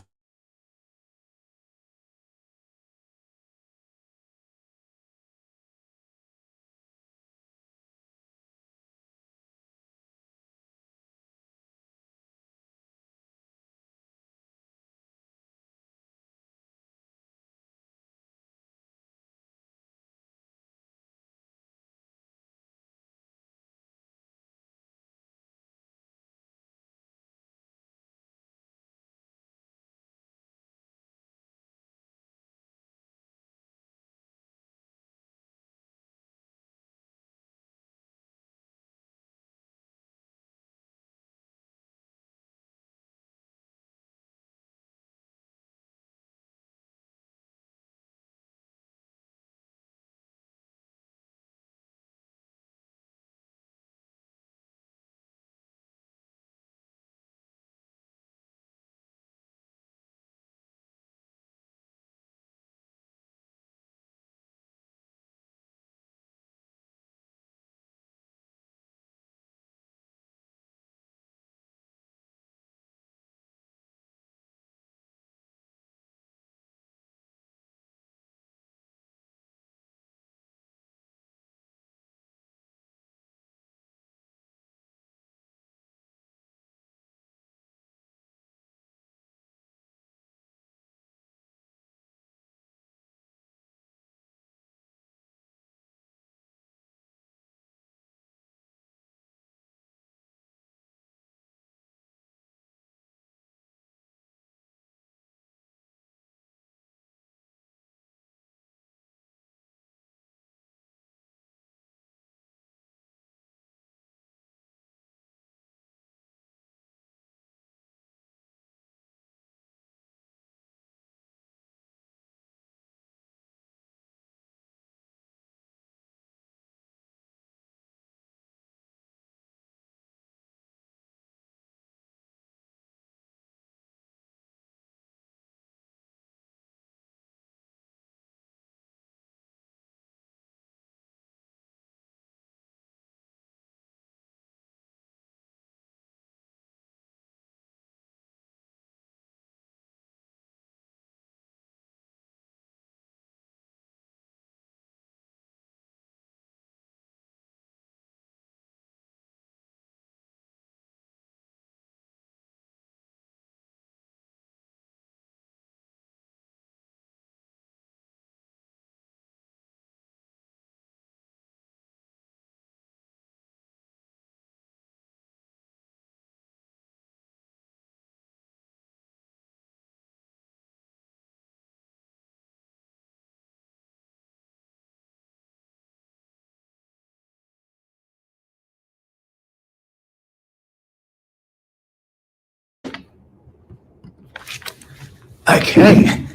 Okay.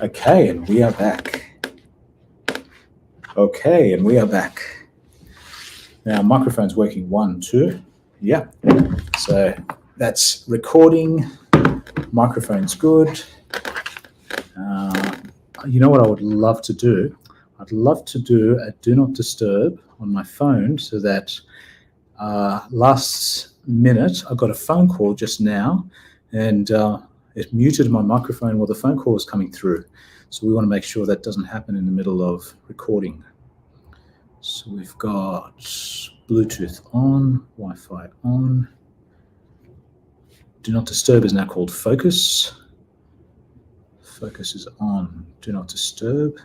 Okay, and we are back. Okay, and we are back. Now, microphone's working 1, 2. Yeah. So that's recording. Microphone's good. You know what I would love to do? I'd love to do a do not disturb on my phone so that last minute I got a phone call just now and it muted my microphone while the phone call was coming through. So we want to make sure that doesn't happen in the middle of recording. So we've got Bluetooth on, Wi-Fi on. Do not disturb is now called focus. Focus is on, do not disturb.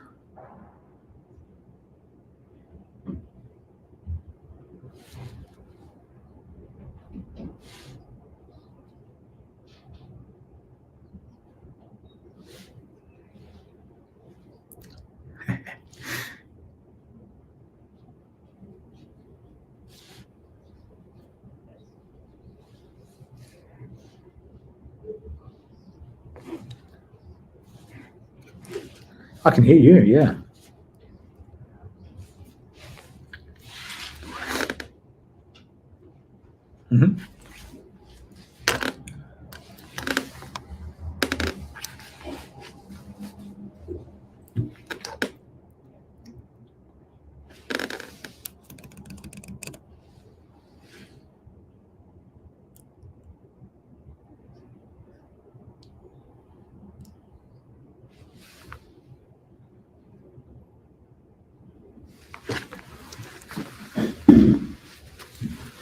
I can hear you, yeah. Mm-hmm.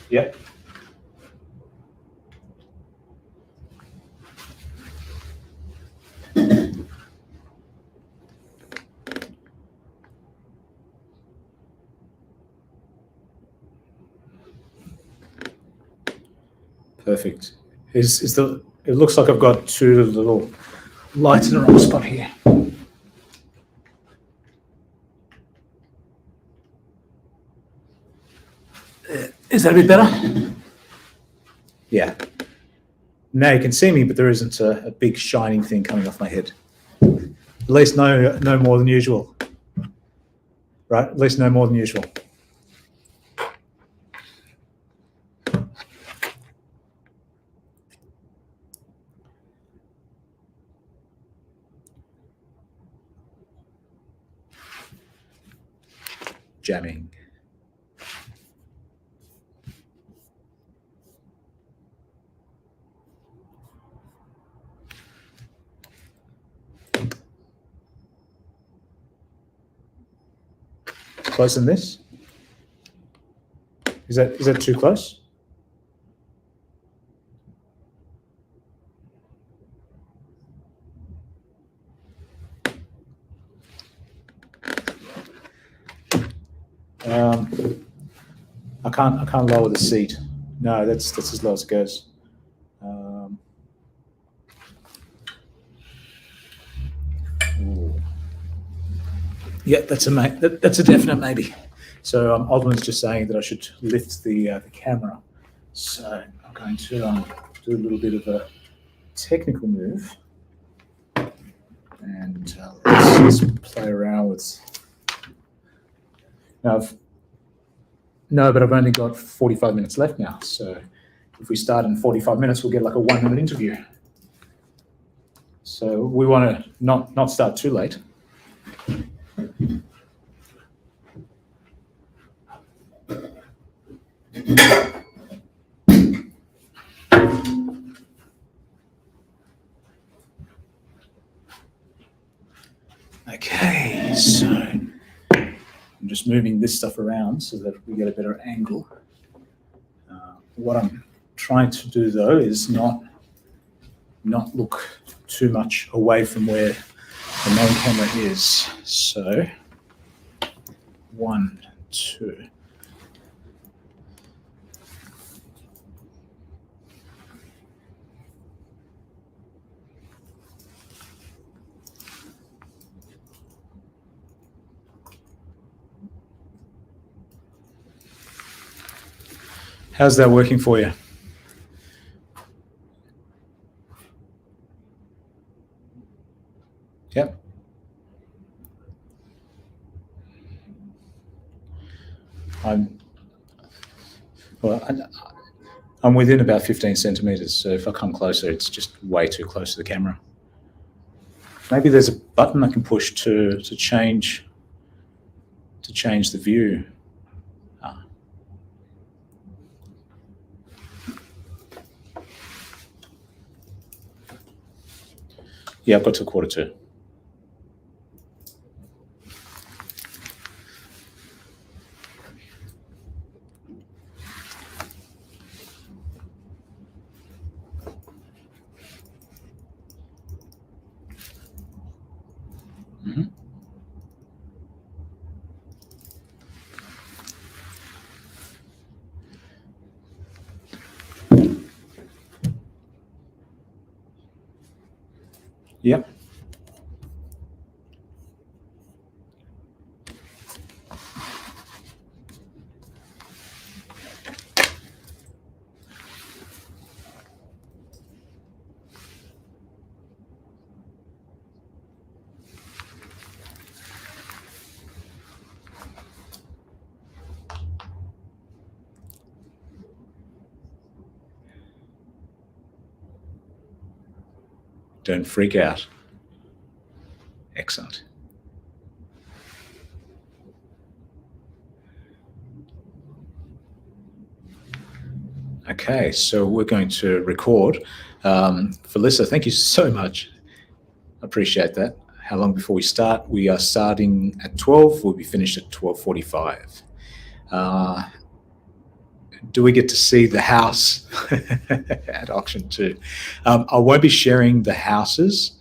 Yep. Perfect. It looks like I've got two little lights in the wrong spot here. Is that a bit better? Yeah. Now you can see me, but there isn't a big shining thing coming off my head. At least no more than usual. Right? At least no more than usual. Jamming. Closer than this? Is that too close? I can't lower the seat. No, that's as low as it goes. Yeah, that's a definite maybe. So Aldwin's just saying that I should lift the camera. So I'm going to do a little bit of a technical move, and let's play around with. Now, but I've only got 45 minutes left now. So if we start in 45 minutes, we'll get like a 1-minute interview. So we want to not start too late. Okay, so I'm just moving this stuff around so that we get a better angle. What I'm trying to do though is not look too much away from where the main camera is. So 1, 2. How's that working for you? I'm well. I'm within about 15 centimeters, so if I come closer, it's just way too close to the camera. Maybe there's a button I can push to change the view. Ah. Yeah, I've got to 1:45. Mm-hmm. Yep. Don't freak out. Excellent. Okay, so we're going to record. Felissa, thank you so much. I appreciate that. How long before we start? We are starting at 12. We'll be finished at 12:45. Do we get to see the house at auction too? I won't be sharing the houses,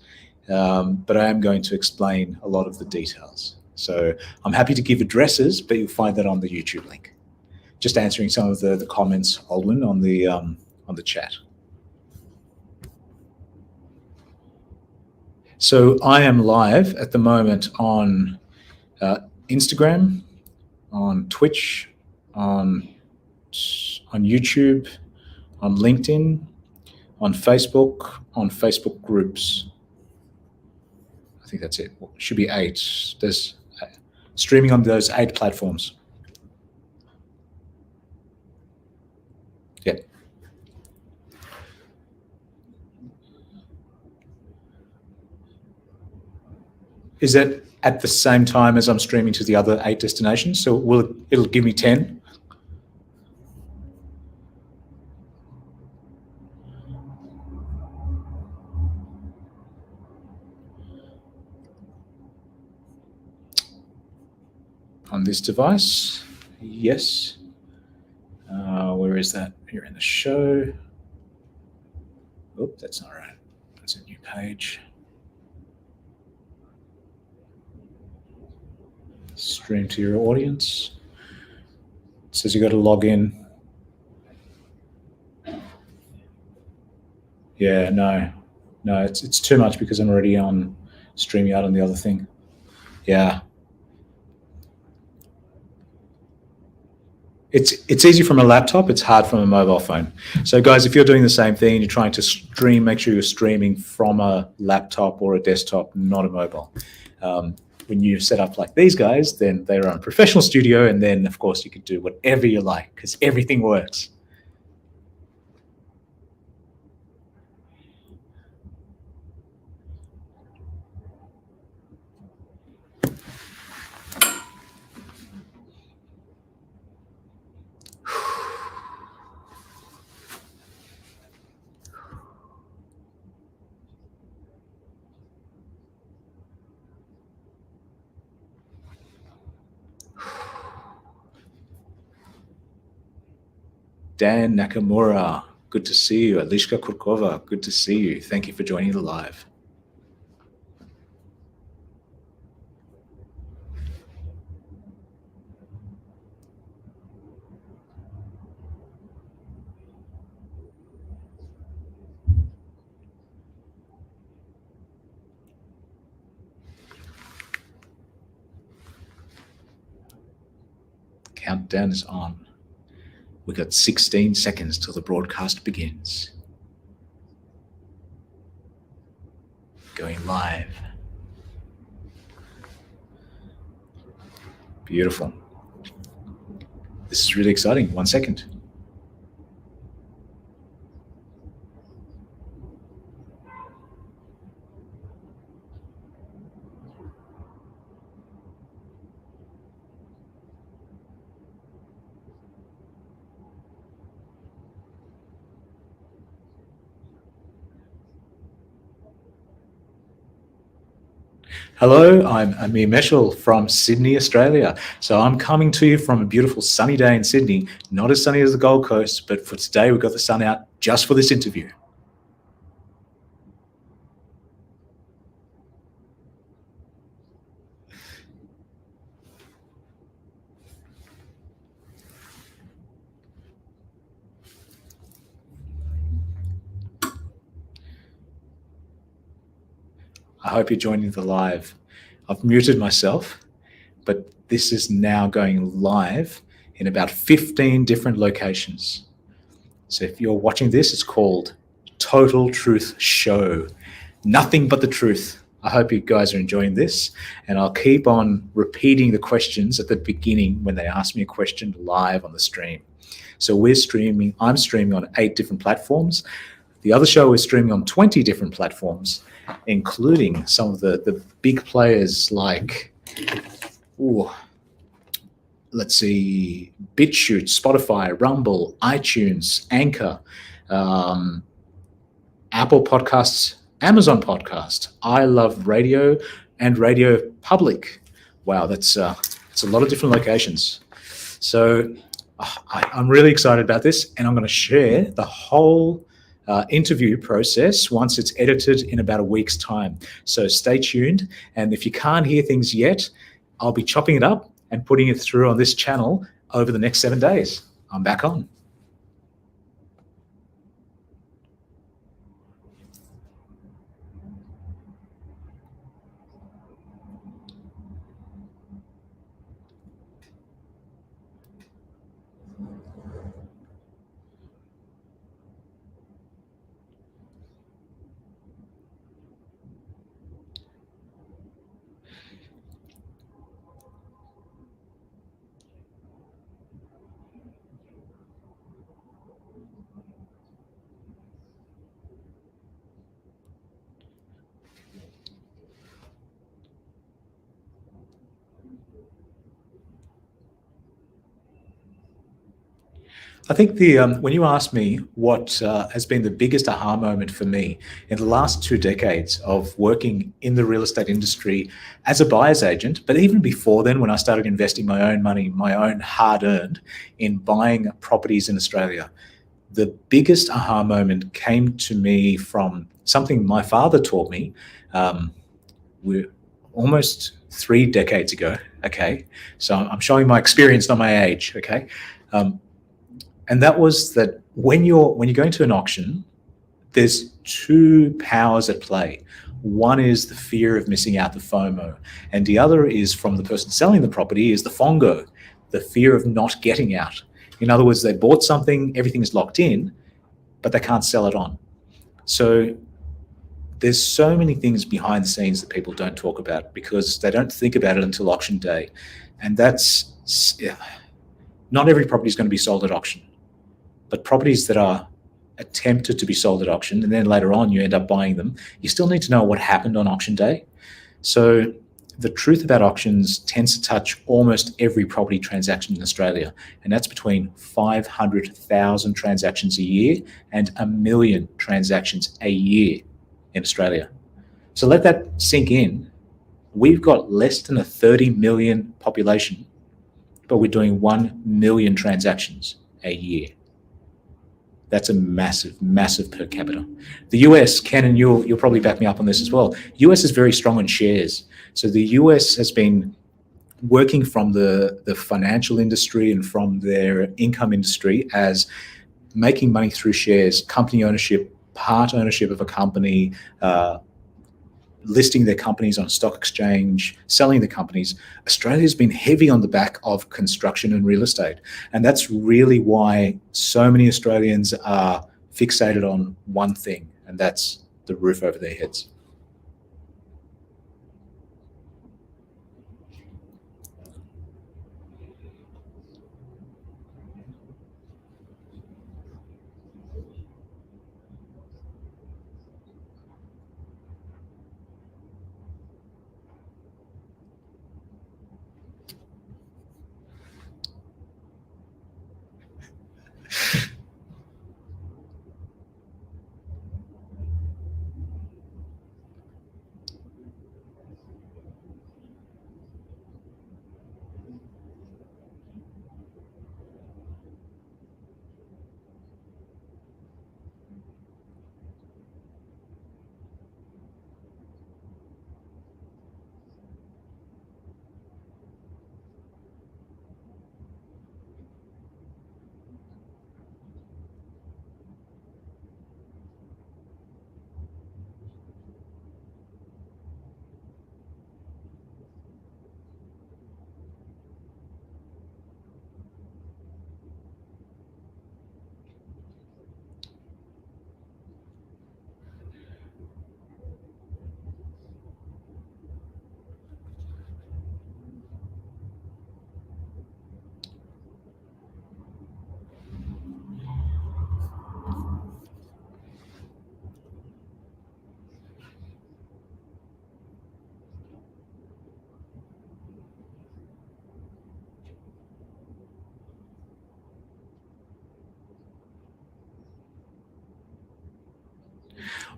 but I am going to explain a lot of the details. So I'm happy to give addresses, but you'll find that on the YouTube link. Just answering some of the comments, Aldwin, on the chat. So I am live at the moment on Instagram, on Twitch, on YouTube, on LinkedIn, on Facebook groups. I think that's it. Should be 8. There's streaming on those 8 platforms. Yeah. Is that at the same time as I'm streaming to the other 8 destinations? So it'll give me 10? On this device? Yes. Where is that? Here in the show. Oh, that's not right. That's a new page. Stream to your audience. It says you got to log in. Yeah, no, it's too much because I'm already on StreamYard on the other thing. Yeah. It's easy from a laptop. It's hard from a mobile phone. So guys, if you're doing the same thing, you're trying to stream, make sure you're streaming from a laptop or a desktop, not a mobile. When you set up like these guys, then they're on professional studio, and then of course you can do whatever you like because everything works. Dan Nakamura, good to see you. Alishka Kurkova, good to see you. Thank you for joining the live. Countdown is on. We got 16 seconds till the broadcast begins. Going live. Beautiful. This is really exciting. 1 second. Hello, I'm Amir Meshal from Sydney, Australia. So I'm coming to you from a beautiful sunny day in Sydney, not as sunny as the Gold Coast, but for today we've got the sun out just for this interview. I hope you're joining the live. I've muted myself, but this is now going live in about 15 different locations. So if you're watching this, it's called Total Truth Show. Nothing but the truth. I hope you guys are enjoying this, and I'll keep on repeating the questions at the beginning when they ask me a question live on the stream. So I'm streaming on 8 different platforms. The other show is streaming on 20 different platforms, including some of the big players like, let's see, BitChute, Spotify, Rumble, iTunes, Anchor, Apple Podcasts, Amazon Podcast, I Love Radio, and Radio Public. Wow, it's a lot of different locations. So I'm really excited about this, and I'm going to share the whole interview process once it's edited in about a week's time. So stay tuned, and if you can't hear things yet, I'll be chopping it up and putting it through on this channel over the next 7 days. I'm back on. I think when you ask me what has been the biggest aha moment for me in the last 2 decades of working in the real estate industry as a buyer's agent, but even before then, when I started investing my own money, my own hard-earned, in buying properties in Australia, the biggest aha moment came to me from something my father taught me. We're almost 3 decades ago. Okay, so I'm showing my experience, not my age. Okay. And that was that when you're going to an auction, there's 2 powers at play. One is the fear of missing out, the FOMO, and the other is from the person selling the property is the FONGO, the fear of not getting out. In other words, they bought something, everything is locked in, but they can't sell it on. So there's so many things behind the scenes that people don't talk about because they don't think about it until auction day. And not every property is going to be sold at auction. But properties that are attempted to be sold at auction and then later on you end up buying them, you still need to know what happened on auction day. So the truth about auctions tends to touch almost every property transaction in Australia, and that's between 500,000 transactions a year and 1 million transactions a year in Australia. So let that sink in. We've got less than a 30 million population, but we're doing 1 million transactions a year. That's a massive, massive per capita. The US, Ken, and you'll probably back me up on this as well. US is very strong on shares. So the US has been working from the financial industry and from their income industry as making money through shares, company ownership, part ownership of a company, listing their companies on a stock exchange, selling the companies. Australia's been heavy on the back of construction and real estate. And that's really why so many Australians are fixated on one thing, and that's the roof over their heads.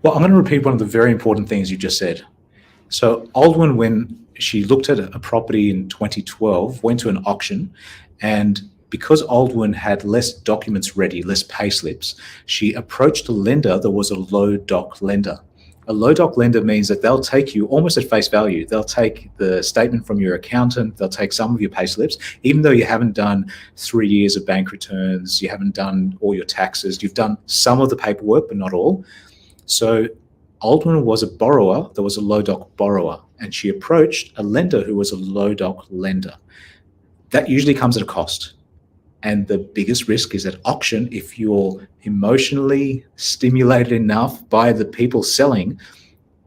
Well, I'm going to repeat one of the very important things you just said. So Aldwyn, when she looked at a property in 2012, went to an auction, and because Aldwyn had less documents ready, less pay slips, she approached a lender that was a low doc lender. A low doc lender means that they'll take you almost at face value. They'll take the statement from your accountant, they'll take some of your pay slips, even though you haven't done 3 years of bank returns, you haven't done all your taxes, you've done some of the paperwork, but not all. So Aldwyn was a borrower that was a low doc borrower, and she approached a lender who was a low doc lender. That usually comes at a cost. And the biggest risk is at auction, if you're emotionally stimulated enough by the people selling,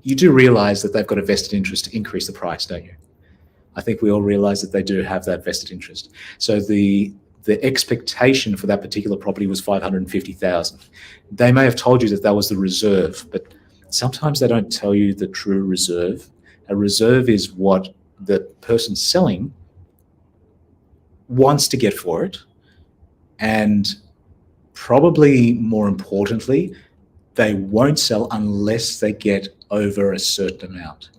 you do realize that they've got a vested interest to increase the price, don't you? I think we all realize that they do have that vested interest. So the expectation for that particular property was $550,000. They may have told you that that was the reserve, but sometimes they don't tell you the true reserve. A reserve is what the person selling wants to get for it. And probably more importantly, they won't sell unless they get over a certain amount.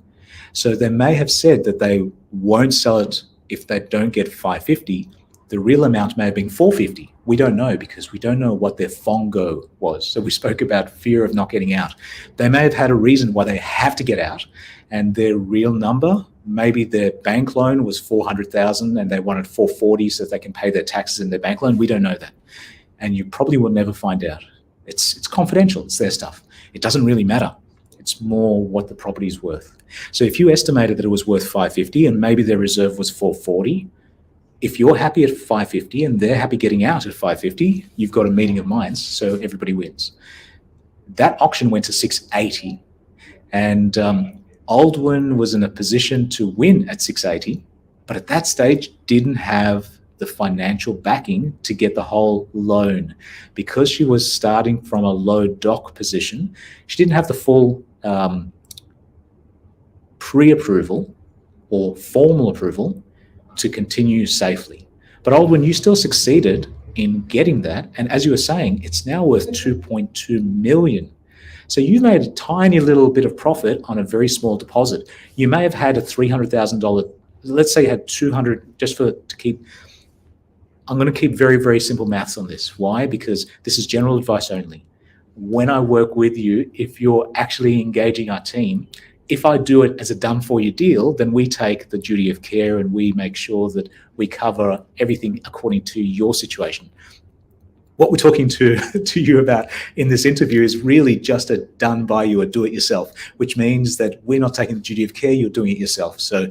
So they may have said that they won't sell it if they don't get 550. The real amount may have been 450. We don't know because we don't know what their FONGO was. So we spoke about fear of not getting out. They may have had a reason why they have to get out, and their real number, maybe their bank loan was 400,000 and they wanted 440 so that they can pay their taxes in their bank loan. We don't know that. And you probably will never find out. It's confidential, it's their stuff. It doesn't really matter. It's more what the property is worth. So if you estimated that it was worth 550 and maybe their reserve was 440, if you're happy at 550 and they're happy getting out at 550, you've got a meeting of minds, so everybody wins. That auction went to 680, and Aldwyn was in a position to win at 680, but at that stage didn't have the financial backing to get the whole loan. Because she was starting from a low doc position, she didn't have the full pre-approval or formal approval to continue safely. But Aldwyn, you still succeeded in getting that, and as you were saying, it's now worth 2.2 million. So you made a tiny little bit of profit on a very small deposit. You may have had a $300,000, let's say you had 200, I'm going to keep very, very simple maths on this. Why? Because this is general advice only. When I work with you, if you're actually engaging our team, if I do it as a done for you deal, then we take the duty of care and we make sure that we cover everything according to your situation. What we're talking to you about in this interview is really just a done by you or do it yourself, which means that we're not taking the duty of care, you're doing it yourself. So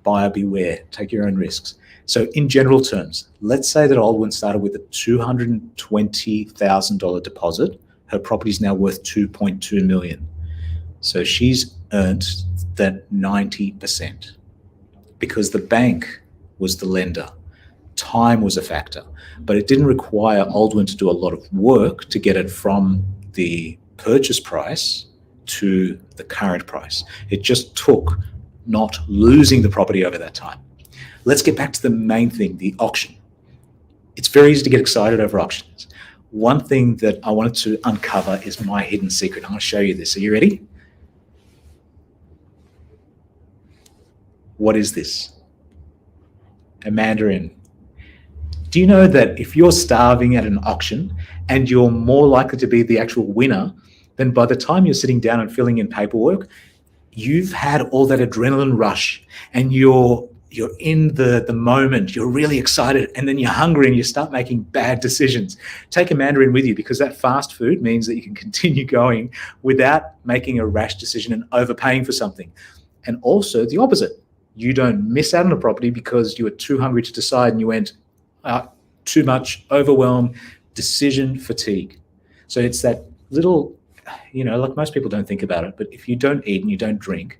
buyer beware, take your own risks. So in general terms, let's say that Aldwyn started with a $220,000 deposit. Her property is now worth 2.2 million. So she's earned that 90% because the bank was the lender. Time was a factor, but it didn't require Aldwyn to do a lot of work to get it from the purchase price to the current price. It just took not losing the property over that time. Let's get back to the main thing, the auction. It's very easy to get excited over auctions. One thing that I wanted to uncover is my hidden secret. I'm going to show you this. Are you ready? What is this? A mandarin. Do you know that if you're starving at an auction and you're more likely to be the actual winner, then by the time you're sitting down and filling in paperwork, you've had all that adrenaline rush and you're in the moment, you're really excited, and then you're hungry and you start making bad decisions. Take a mandarin with you because that fast food means that you can continue going without making a rash decision and overpaying for something. And also the opposite. You don't miss out on a property because you were too hungry to decide and you went too much, overwhelm, decision fatigue. So it's that little, like most people don't think about it, but if you don't eat and you don't drink,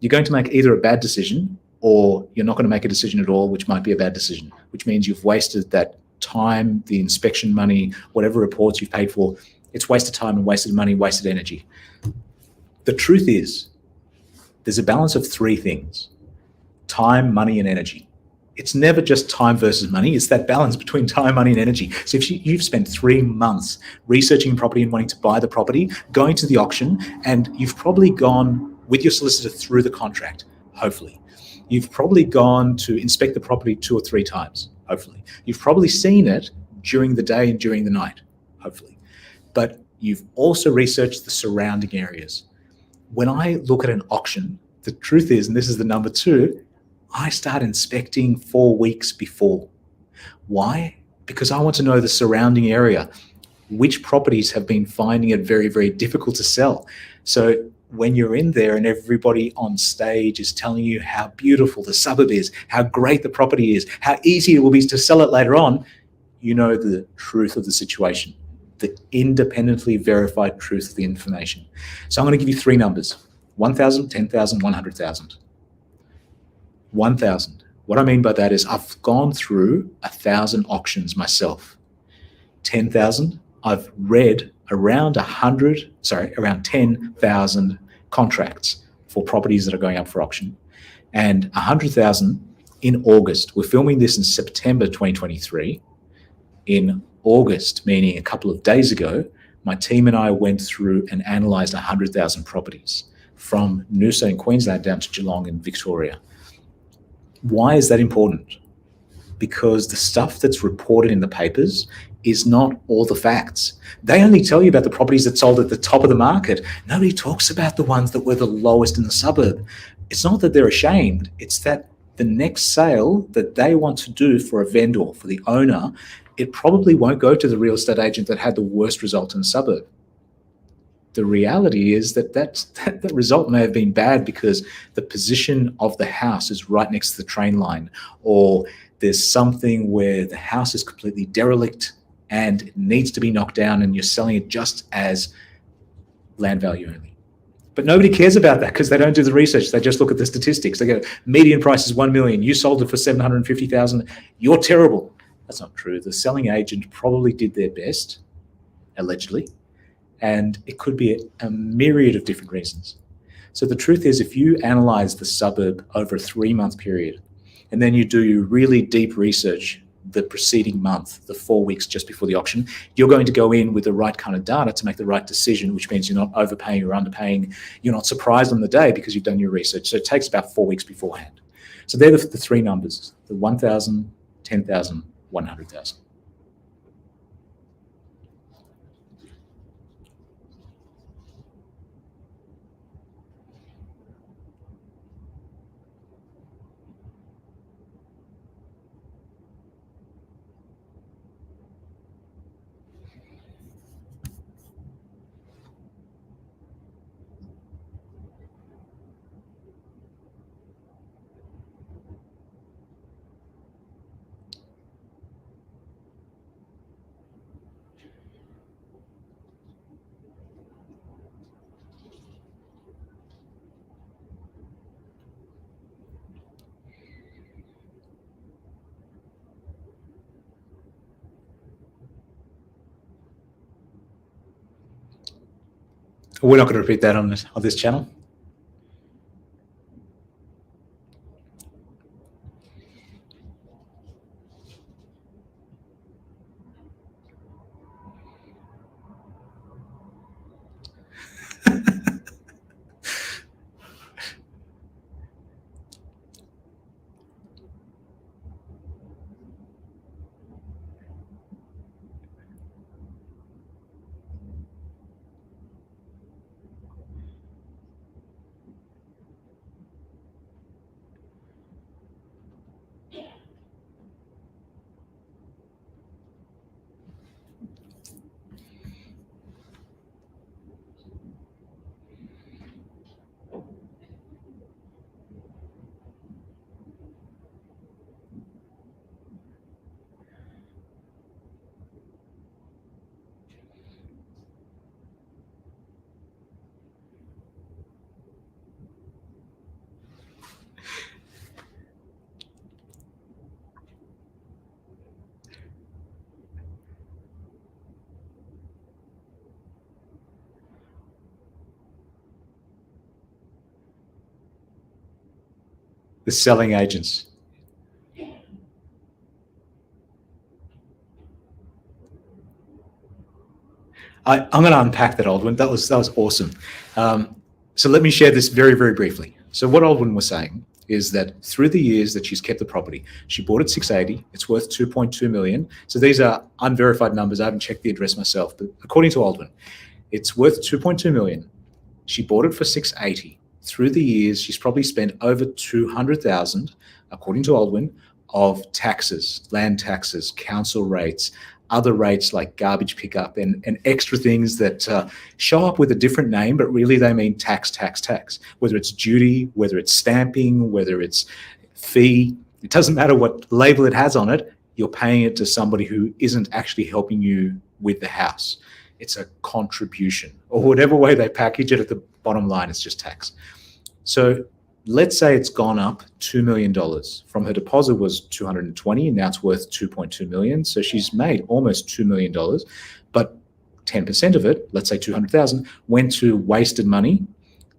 you're going to make either a bad decision or you're not going to make a decision at all, which might be a bad decision, which means you've wasted that time, the inspection money, whatever reports you've paid for. It's wasted time and wasted money, wasted energy. The truth is, there's a balance of three things: time, money, and energy. It's never just time versus money. It's that balance between time, money, and energy. So if you've spent 3 months researching property and wanting to buy the property, going to the auction, and you've probably gone with your solicitor through the contract, hopefully. You've probably gone to inspect the property 2 or 3 times, hopefully. You've probably seen it during the day and during the night, hopefully. But you've also researched the surrounding areas. When I look at an auction, the truth is, and this is the number 2, I start inspecting 4 weeks before. Why? Because I want to know the surrounding area, which properties have been finding it very, very difficult to sell. So when you're in there and everybody on stage is telling you how beautiful the suburb is, how great the property is, how easy it will be to sell it later on, you know the truth of the situation, the independently verified truth of the information. So I'm going to give you 3 numbers: 1,000, 10,000, 100,000. 1,000. What I mean by that is I've gone through 1,000 auctions myself. 10,000, I've read around 10,000 contracts for properties that are going up for auction. And 100,000 in August. We're filming this in September 2023. In August, meaning a couple of days ago, my team and I went through and analysed 100,000 properties from Noosa in Queensland down to Geelong in Victoria. Why is that important? Because the stuff that's reported in the papers is not all the facts. They only tell you about the properties that sold at the top of the market. Nobody talks about the ones that were the lowest in the suburb. It's not that they're ashamed. It's that the next sale that they want to do for a vendor, for the owner, it probably won't go to the real estate agent that had the worst result in the suburb. The reality is that result may have been bad because the position of the house is right next to the train line, or there's something where the house is completely derelict and it needs to be knocked down and you're selling it just as land value only. But nobody cares about that because they don't do the research. They just look at the statistics. They go, median price is 1 million. You sold it for 750,000. You're terrible. That's not true. The selling agent probably did their best, allegedly, and it could be a myriad of different reasons. So the truth is, if you analyze the suburb over a 3-month period, and then you do your really deep research the preceding month, the 4 weeks just before the auction, you're going to go in with the right kind of data to make the right decision, which means you're not overpaying or underpaying. You're not surprised on the day because you've done your research. So it takes about 4 weeks beforehand. So they're the 3 numbers: the 1,000, 10,000, 100,000. We're not going to repeat that on this channel. The selling agents. I'm going to unpack that, Aldwin. That was awesome. So let me share this very, very briefly. So what Aldwin was saying is that through the years that she's kept the property, she bought it 680. It's worth 2.2 million. So these are unverified numbers. I haven't checked the address myself, but according to Aldwin, it's worth 2.2 million. She bought it for 680. Through the years, she's probably spent over 200,000, according to Aldwin, of taxes, land taxes, council rates, other rates like garbage pickup and extra things that show up with a different name, but really they mean tax, tax, tax. Whether it's duty, whether it's stamping, whether it's fee, it doesn't matter what label it has on it, you're paying it to somebody who isn't actually helping you with the house. It's a contribution, or whatever way they package it. At the bottom line, it's just tax. So let's say it's gone up $2 million. From her deposit was 220, and now it's worth 2.2 million. So she's made almost $2 million, but 10% of it, let's say 200,000, went to wasted money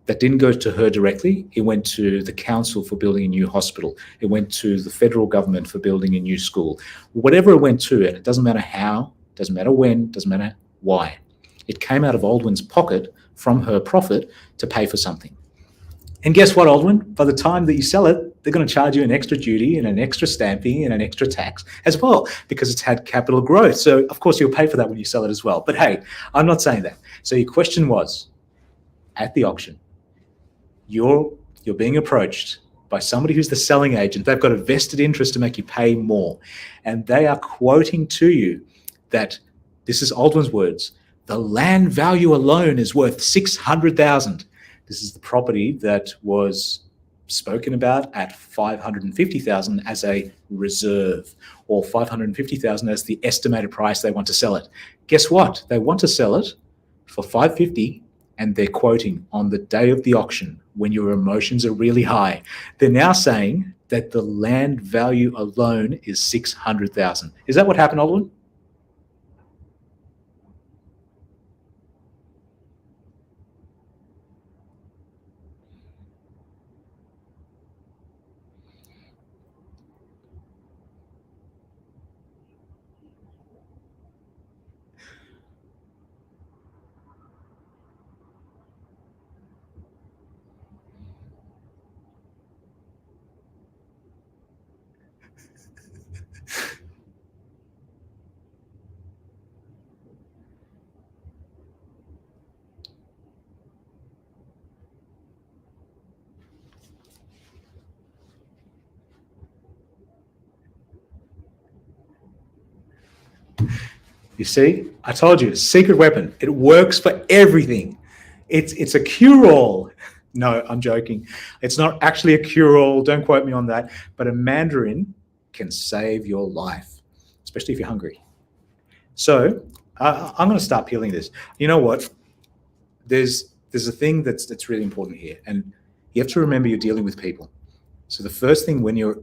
that didn't go to her directly. It went to the council for building a new hospital. It went to the federal government for building a new school. Whatever it went to, and it doesn't matter how, doesn't matter when, doesn't matter why. It came out of Aldwin's pocket from her profit to pay for something. And guess what, Aldwin? By the time that you sell it, they're going to charge you an extra duty and an extra stamping and an extra tax as well, because it's had capital growth. So of course you'll pay for that when you sell it as well. But hey, I'm not saying that. So your question was, at the auction, you're being approached by somebody who's the selling agent. They've got a vested interest to make you pay more. And they are quoting to you that, this is Aldwin's words, the land value alone is worth 600,000. This is the property that was spoken about at 550,000 as a reserve, or 550,000 as the estimated price they want to sell it. Guess what? They want to sell it for 550, and they're quoting on the day of the auction when your emotions are really high. They're now saying that the land value alone is 600,000. Is that what happened, Aldwin? You see, I told you, secret weapon. It works for everything. It's a cure-all. No, I'm joking. It's not actually a cure-all. Don't quote me on that. But a mandarin can save your life, especially if you're hungry. So I'm going to start peeling this. You know what? There's a thing that's really important here, and you have to remember you're dealing with people. So the first thing when you're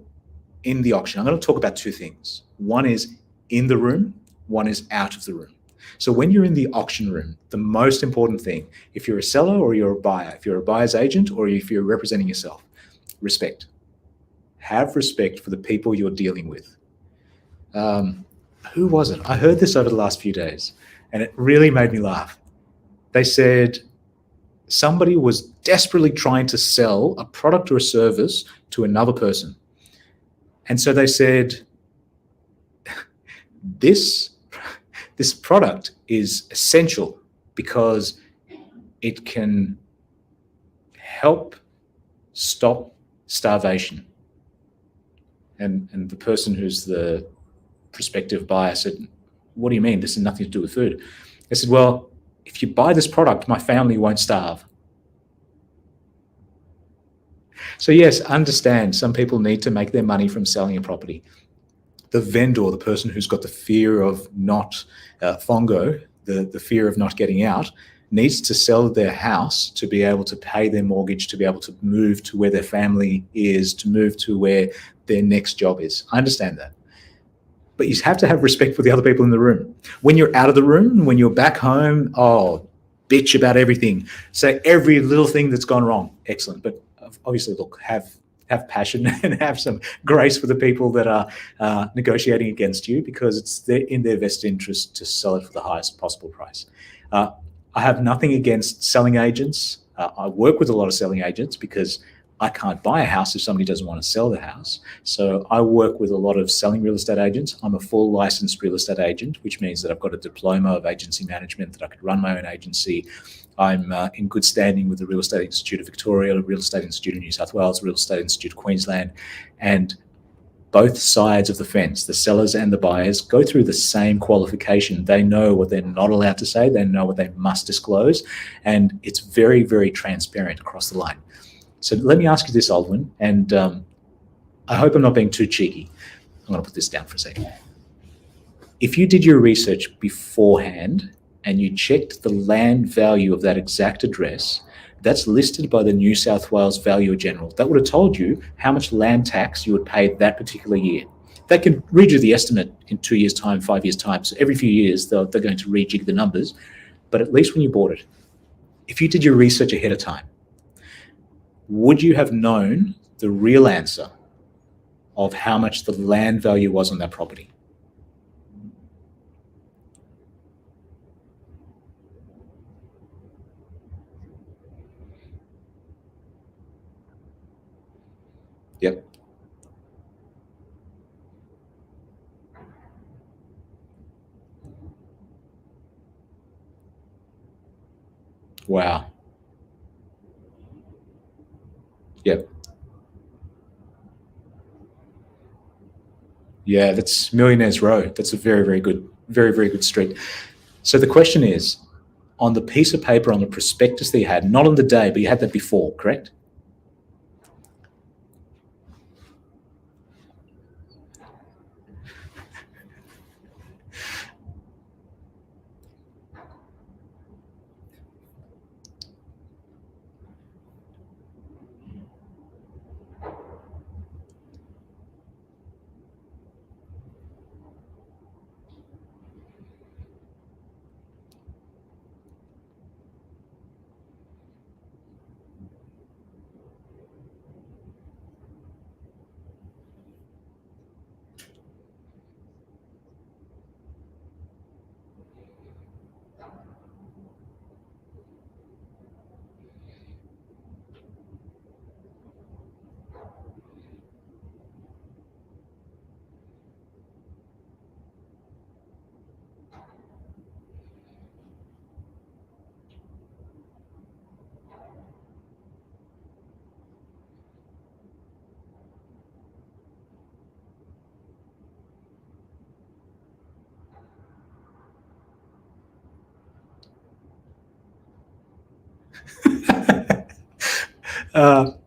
in the auction, I'm going to talk about two things. One is in the room, one is out of the room. So when you're in the auction room, the most important thing, if you're a seller or you're a buyer, if you're a buyer's agent or if you're representing yourself, respect. Have respect for the people you're dealing with. Who was it? I heard this over the last few days, and it really made me laugh. They said somebody was desperately trying to sell a product or a service to another person. And so they said, this product is essential because it can help stop starvation. And the person who's the prospective buyer said, what do you mean? This has nothing to do with food. I said, well, if you buy this product, my family won't starve. So yes, understand some people need to make their money from selling a property. The vendor, the person who's got the fear of not, FOMO, the fear of not getting out, needs to sell their house to be able to pay their mortgage, to be able to move to where their family is, to move to where their next job is. I understand that. But you have to have respect for the other people in the room. When you're out of the room, when you're back home, bitch about everything. Say every little thing that's gone wrong. Excellent. But obviously, look, have passion and have some grace for the people that are negotiating against you, because it's in their vested interest to sell it for the highest possible price. I have nothing against selling agents. I work with a lot of selling agents because I can't buy a house if somebody doesn't want to sell the house. So I work with a lot of selling real estate agents. I'm a full licensed real estate agent, which means that I've got a diploma of agency management, that I could run my own agency. I'm in good standing with the Real Estate Institute of Victoria, the Real Estate Institute of New South Wales, Real Estate Institute of Queensland, and both sides of the fence, the sellers and the buyers, go through the same qualification. They know what they're not allowed to say. They know what they must disclose. And it's very, very transparent across the line. So let me ask you this, Aldwin, and I hope I'm not being too cheeky. I'm going to put this down for a second. If you did your research beforehand and you checked the land value of that exact address, that's listed by the New South Wales Valuer General. That would have told you how much land tax you would pay that particular year. They can read you the estimate in 2 years' time, 5 years' time. So every few years, they're going to rejig the numbers. But at least when you bought it, if you did your research ahead of time, would you have known the real answer of how much the land value was on that property? Yep. Wow. Yep. Yeah, that's Millionaires Row. That's a very, very good street. So the question is, on the piece of paper, on the prospectus that you had, not on the day, but you had that before, correct?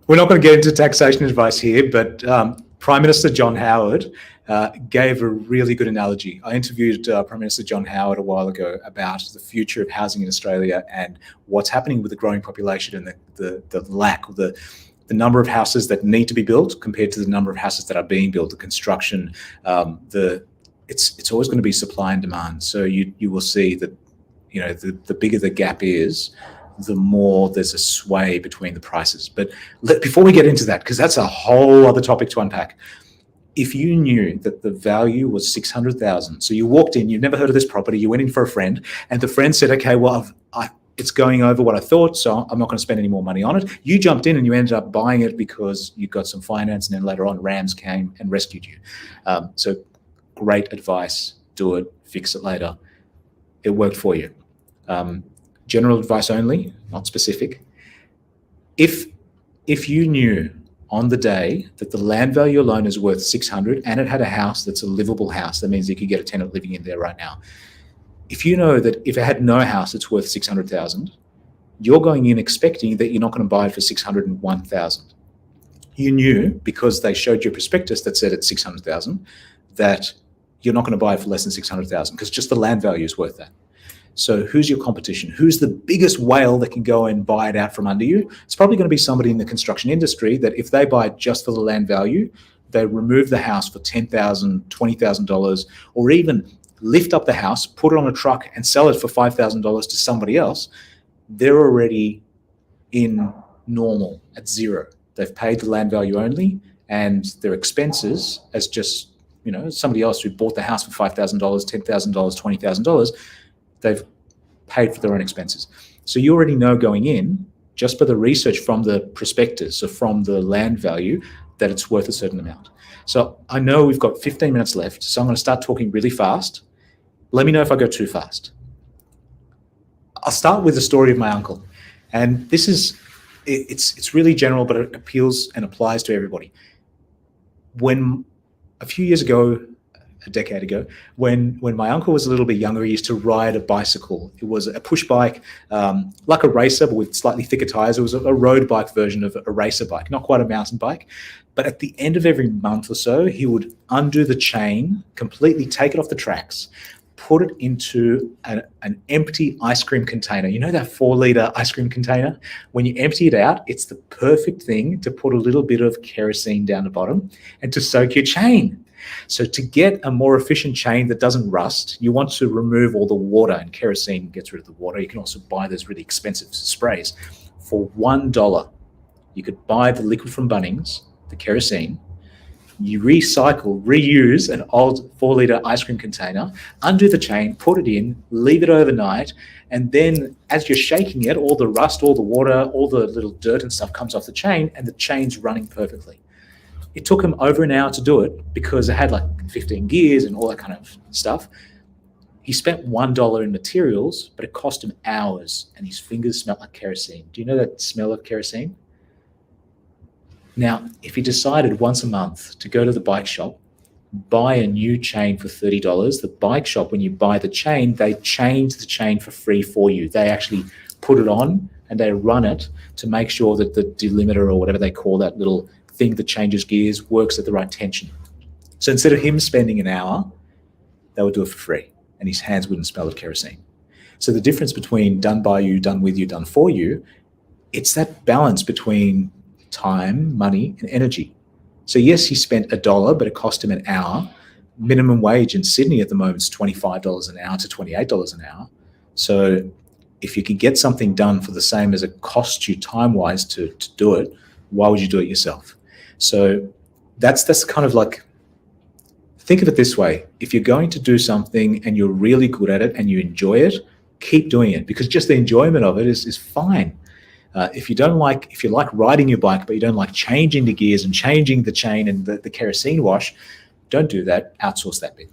We're not going to get into taxation advice here, but Prime Minister John Howard gave a really good analogy. I interviewed Prime Minister John Howard a while ago about the future of housing in Australia and what's happening with the growing population and the lack of the number of houses that need to be built compared to the number of houses that are being built, the construction, it's always going to be supply and demand. So you will see that, you know, the bigger the gap is, the more there's a sway between the prices. But before we get into that, because that's a whole other topic to unpack, if you knew that the value was 600,000, so you walked in, you've never heard of this property, you went in for a friend, and the friend said, okay, well, it's going over what I thought, so I'm not going to spend any more money on it. You jumped in and you ended up buying it because you got some finance, and then later on RAMS came and rescued you. So great advice, do it, fix it later. It worked for you. General advice only, not specific. If you knew on the day that the land value alone is worth 600 and it had a house that's a livable house, that means you could get a tenant living in there right now. If you know that if it had no house, it's worth 600,000, you're going in expecting that you're not going to buy it for 601,000. You knew, because they showed you a prospectus that said it's 600,000, that you're not going to buy it for less than 600,000 because just the land value is worth that. So who's your competition? Who's the biggest whale that can go and buy it out from under you? It's probably going to be somebody in the construction industry that if they buy it just for the land value, they remove the house for $10,000, $20,000, or even lift up the house, put it on a truck and sell it for $5,000 to somebody else. They're already in normal at zero. They've paid the land value only, and their expenses as just, somebody else who bought the house for $5,000, $10,000, $20,000, they've paid for their own expenses. So you already know going in, just by the research from the prospectus, so from the land value, that it's worth a certain amount. So I know we've got 15 minutes left, so I'm going to start talking really fast. Let me know if I go too fast. I'll start with the story of my uncle. And this is, it's really general, but it appeals and applies to everybody. When a few years ago, a decade ago, when my uncle was a little bit younger, he used to ride a bicycle. It was a push bike, like a racer, but with slightly thicker tires. It was a road bike version of a racer bike, not quite a mountain bike. But at the end of every month or so, he would undo the chain, completely take it off the tracks, put it into an empty ice cream container. You know that 4-liter ice cream container? When you empty it out, it's the perfect thing to put a little bit of kerosene down the bottom and to soak your chain. So to get a more efficient chain that doesn't rust, you want to remove all the water, and kerosene gets rid of the water. You can also buy those really expensive sprays. For $1, you could buy the liquid from Bunnings, the kerosene. You reuse an old 4-liter ice cream container, undo the chain, put it in, leave it overnight, and then as you're shaking it, all the rust, all the water, all the little dirt and stuff comes off the chain, and the chain's running perfectly. It took him over an hour to do it because it had like 15 gears and all that kind of stuff. He spent $1 in materials, but it cost him hours, and his fingers smelled like kerosene. Do you know that smell of kerosene? Now, if he decided once a month to go to the bike shop, buy a new chain for $30, the bike shop, when you buy the chain, they change the chain for free for you. They actually put it on and they run it to make sure that the delimiter, or whatever they call that little thing that changes gears, works at the right tension. So instead of him spending an hour, they would do it for free, and his hands wouldn't smell of kerosene. So the difference between done by you, done with you, done for you, it's that balance between time, money, and energy. So yes, he spent $1, but it cost him an hour. Minimum wage in Sydney at the moment is $25 an hour to $28 an hour. So if you could get something done for the same as it costs you time-wise to do it, why would you do it yourself? So that's kind of like, think of it this way. If you're going to do something and you're really good at it and you enjoy it, keep doing it, because just the enjoyment of it is fine. If you like riding your bike, but you don't like changing the gears and changing the chain and the kerosene wash, don't do that. Outsource that bit.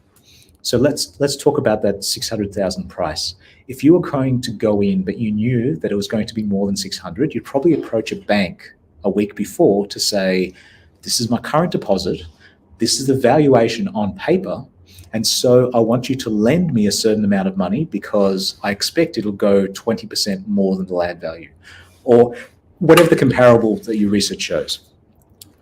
So let's talk about that $600,000 price. If you were going to go in, but you knew that it was going to be more than 600, you'd probably approach a bank a week before to say, this is my current deposit, this is the valuation on paper, and so I want you to lend me a certain amount of money because I expect it'll go 20% more than the land value, or whatever the comparable that your research shows.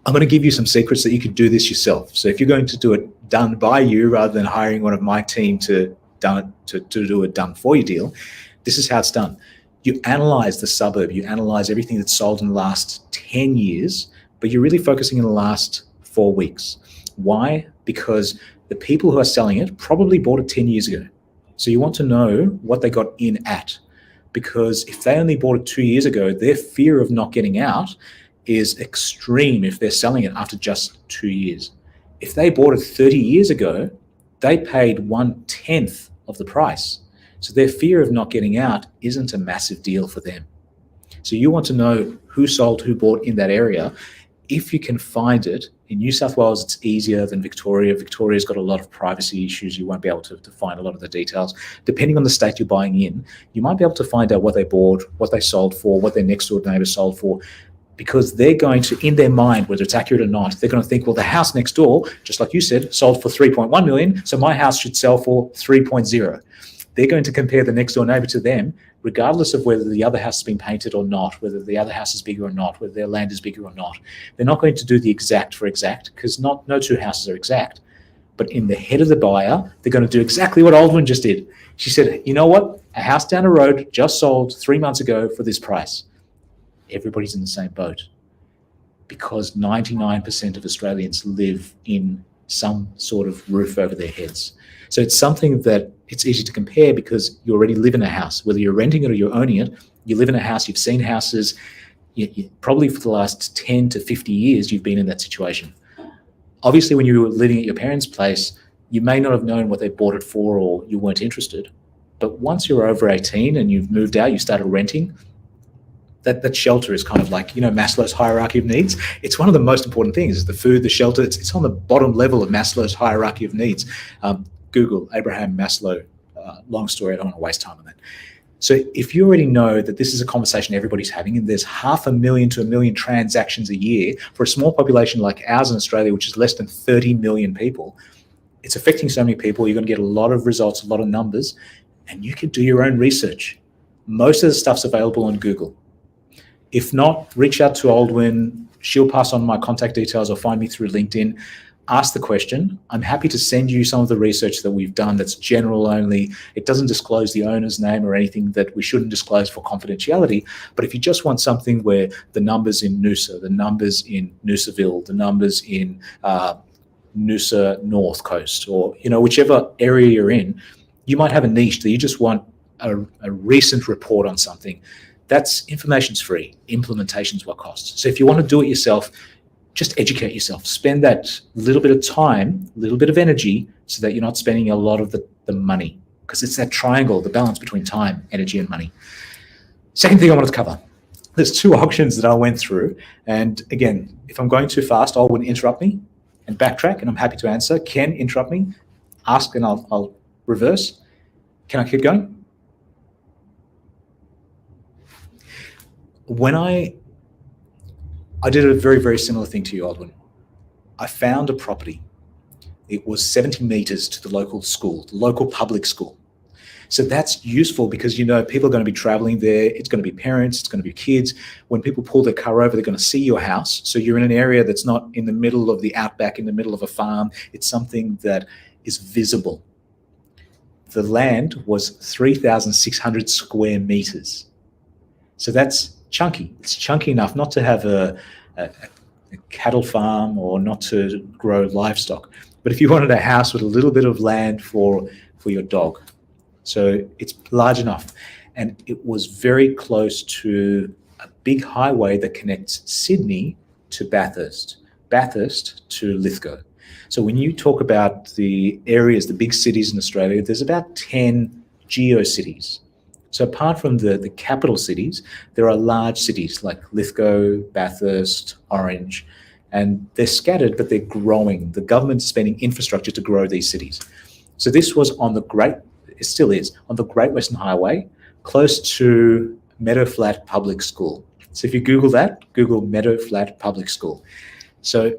I'm going to give you some secrets that you can do this yourself. So if you're going to do it done by you rather than hiring one of my team to do a done for you deal, this is how it's done. You analyze the suburb, you analyze everything that's sold in the last 10 years, but you're really focusing in the last 4 weeks. Why? Because the people who are selling it probably bought it 10 years ago. So you want to know what they got in at, because if they only bought it 2 years ago, their fear of not getting out is extreme if they're selling it after just 2 years. If they bought it 30 years ago, they paid 1/10 of the price. So their fear of not getting out isn't a massive deal for them. So you want to know who sold, who bought in that area. If you can find it, in New South Wales, it's easier than Victoria. Victoria's got a lot of privacy issues. You won't be able to find a lot of the details. Depending on the state you're buying in, you might be able to find out what they bought, what they sold for, what their next door neighbor sold for, because they're going to, in their mind, whether it's accurate or not, they're going to think, well, the house next door, just like you said, sold for 3.1 million, so my house should sell for 3.0. They're going to compare the next door neighbor to them, regardless of whether the other house has been painted or not, whether the other house is bigger or not, whether their land is bigger or not. They're not going to do the exact for exact, because no two houses are exact. But in the head of the buyer, they're going to do exactly what Aldwyn just did. She said, you know what? A house down the road just sold 3 months ago for this price. Everybody's in the same boat, because 99% of Australians live in some sort of roof over their heads. So it's something that it's easy to compare, because you already live in a house. Whether you're renting it or you're owning it, you live in a house, you've seen houses. You probably for the last 10 to 50 years, you've been in that situation. Obviously, when you were living at your parents' place, you may not have known what they bought it for, or you weren't interested. But once you're over 18 and you've moved out, you started renting, that shelter is kind of like, Maslow's hierarchy of needs. It's one of the most important things, the food, the shelter. It's on the bottom level of Maslow's hierarchy of needs. Google Abraham Maslow. Long story, I don't want to waste time on that. So if you already know that this is a conversation everybody's having, and there's 500,000 to 1 million transactions a year for a small population like ours in Australia, which is less than 30 million people, it's affecting so many people. You're going to get a lot of results, a lot of numbers, and you can do your own research. Most of the stuff's available on Google. If not, reach out to Aldwyn. She'll pass on my contact details or find me through LinkedIn. Ask the question. I'm happy to send you some of the research that we've done that's general only. It doesn't disclose the owner's name or anything that we shouldn't disclose for confidentiality. But if you just want something where the numbers in Noosa, the numbers in Noosaville, the numbers in Noosa North Coast, or whichever area you're in, you might have a niche that you just want a recent report on something. That's information's free. Implementation's what costs. So if you want to do it yourself, just educate yourself. Spend that little bit of time, little bit of energy, so that you're not spending a lot of the money, because it's that triangle, the balance between time, energy, and money. Second thing I wanted to cover. There's 2 auctions that I went through. And again, if I'm going too fast, I wouldn't interrupt me and backtrack, and I'm happy to answer. Ken, interrupt me, ask, and I'll reverse. Can I keep going? When I did a very, very similar thing to you, Aldwyn. I found a property. It was 70 meters to the local school, the local public school. So that's useful because, people are going to be traveling there. It's going to be parents. It's going to be kids. When people pull their car over, they're going to see your house. So you're in an area that's not in the middle of the outback, in the middle of a farm. It's something that is visible. The land was 3,600 square meters. So that's chunky. It's chunky enough not to have a cattle farm or not to grow livestock. But if you wanted a house with a little bit of land for your dog, so it's large enough. And it was very close to a big highway that connects Sydney to Bathurst, Bathurst to Lithgow. So when you talk about the areas, the big cities in Australia, there's about 10 geo-cities. So apart from the capital cities, there are large cities like Lithgow, Bathurst, Orange, and they're scattered, but they're growing. The government's spending infrastructure to grow these cities. So this was on it still is, on the Great Western Highway, close to Meadow Flat Public School. So if you Google that, Google Meadow Flat Public School. So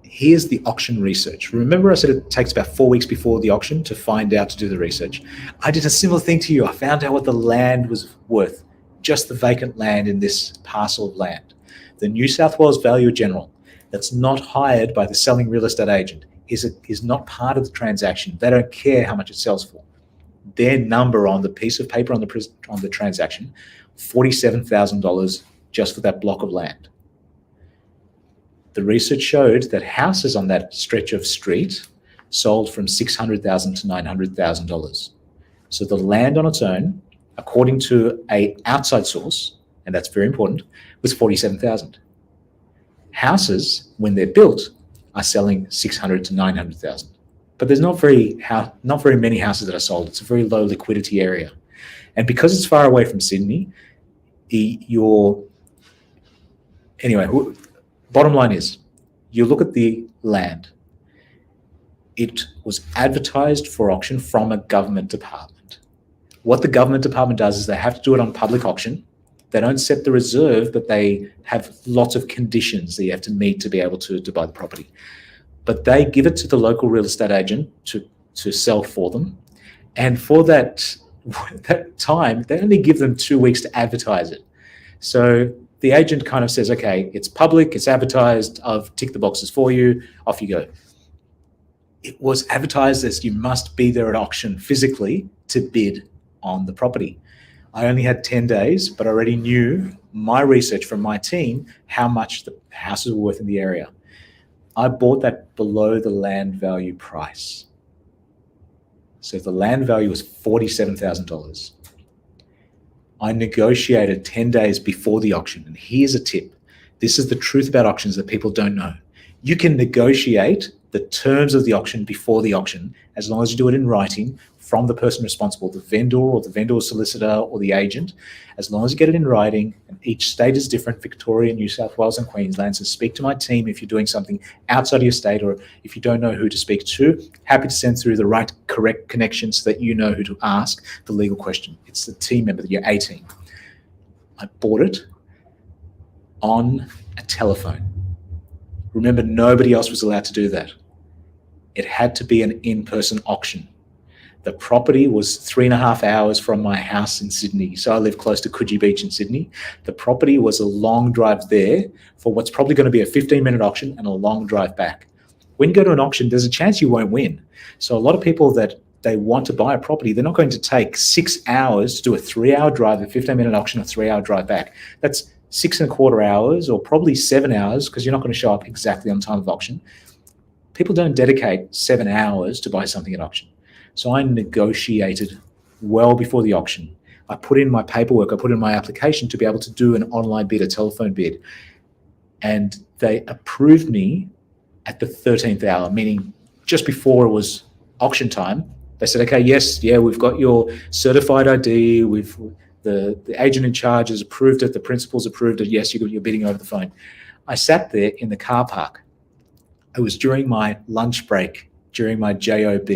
here's the auction research. Remember I said it takes about 4 weeks before the auction to find out, to do the research. I did a similar thing to you. I found out what the land was worth, just the vacant land in this parcel of land. The New South Wales Valuer General, that's not hired by the selling real estate agent, is not part of the transaction. They don't care how much it sells for. Their number on the piece of paper on the transaction, $47,000 just for that block of land. The research showed that houses on that stretch of street sold from $600,000 to $900,000. So the land on its own, according to an outside source, and that's very important, was $47,000. Houses, when they're built, are selling $600,000 to $900,000. But there's not very many houses that are sold. It's a very low liquidity area, and because it's far away from Sydney, bottom line is, you look at the land. It was advertised for auction from a government department. What the government department does is they have to do it on public auction. They don't set the reserve, but they have lots of conditions that you have to meet to be able to buy the property. But they give it to the local real estate agent to sell for them. And for that time, they only give them 2 weeks to advertise it. So the agent kind of says, okay, it's public, it's advertised, I've ticked the boxes for you, off you go. It was advertised as you must be there at auction physically to bid on the property. I only had 10 days, but I already knew my research from my team how much the houses were worth in the area. I bought that below the land value price. So the land value was $47,000. I negotiated 10 days before the auction. And here's a tip. This is the truth about auctions that people don't know. You can negotiate the terms of the auction before the auction, as long as you do it in writing from the person responsible, the vendor or the vendor solicitor or the agent. As long as you get it in writing, and each state is different, Victoria, New South Wales and Queensland, so speak to my team if you're doing something outside of your state, or if you don't know who to speak to, happy to send through the right correct connection so that you know who to ask the legal question. It's the team member, your A team. I bought it on a telephone. Remember, nobody else was allowed to do that. It had to be an in-person auction. The property was 3.5 hours from my house in Sydney. So I live close to Coogee Beach in Sydney. The property was a long drive there for what's probably going to be a 15-minute auction and a long drive back. When you go to an auction, there's a chance you won't win. So a lot of people that they want to buy a property, they're not going to take 6 hours to do a 3-hour drive, a 15-minute auction, a 3-hour drive back. That's 6.25 hours or probably 7 hours, because you're not going to show up exactly on time of auction. People don't dedicate 7 hours to buy something at auction. So I negotiated well before the auction. I put in my paperwork, I put in my application to be able to do an online bid, a telephone bid. And they approved me at the 13th hour, meaning just before it was auction time. They said, okay, yes, yeah, we've got your certified ID, the agent in charge has approved it, the principal's approved it, yes, you're bidding over the phone. I sat there in the car park. It was during my lunch break, during my JOB.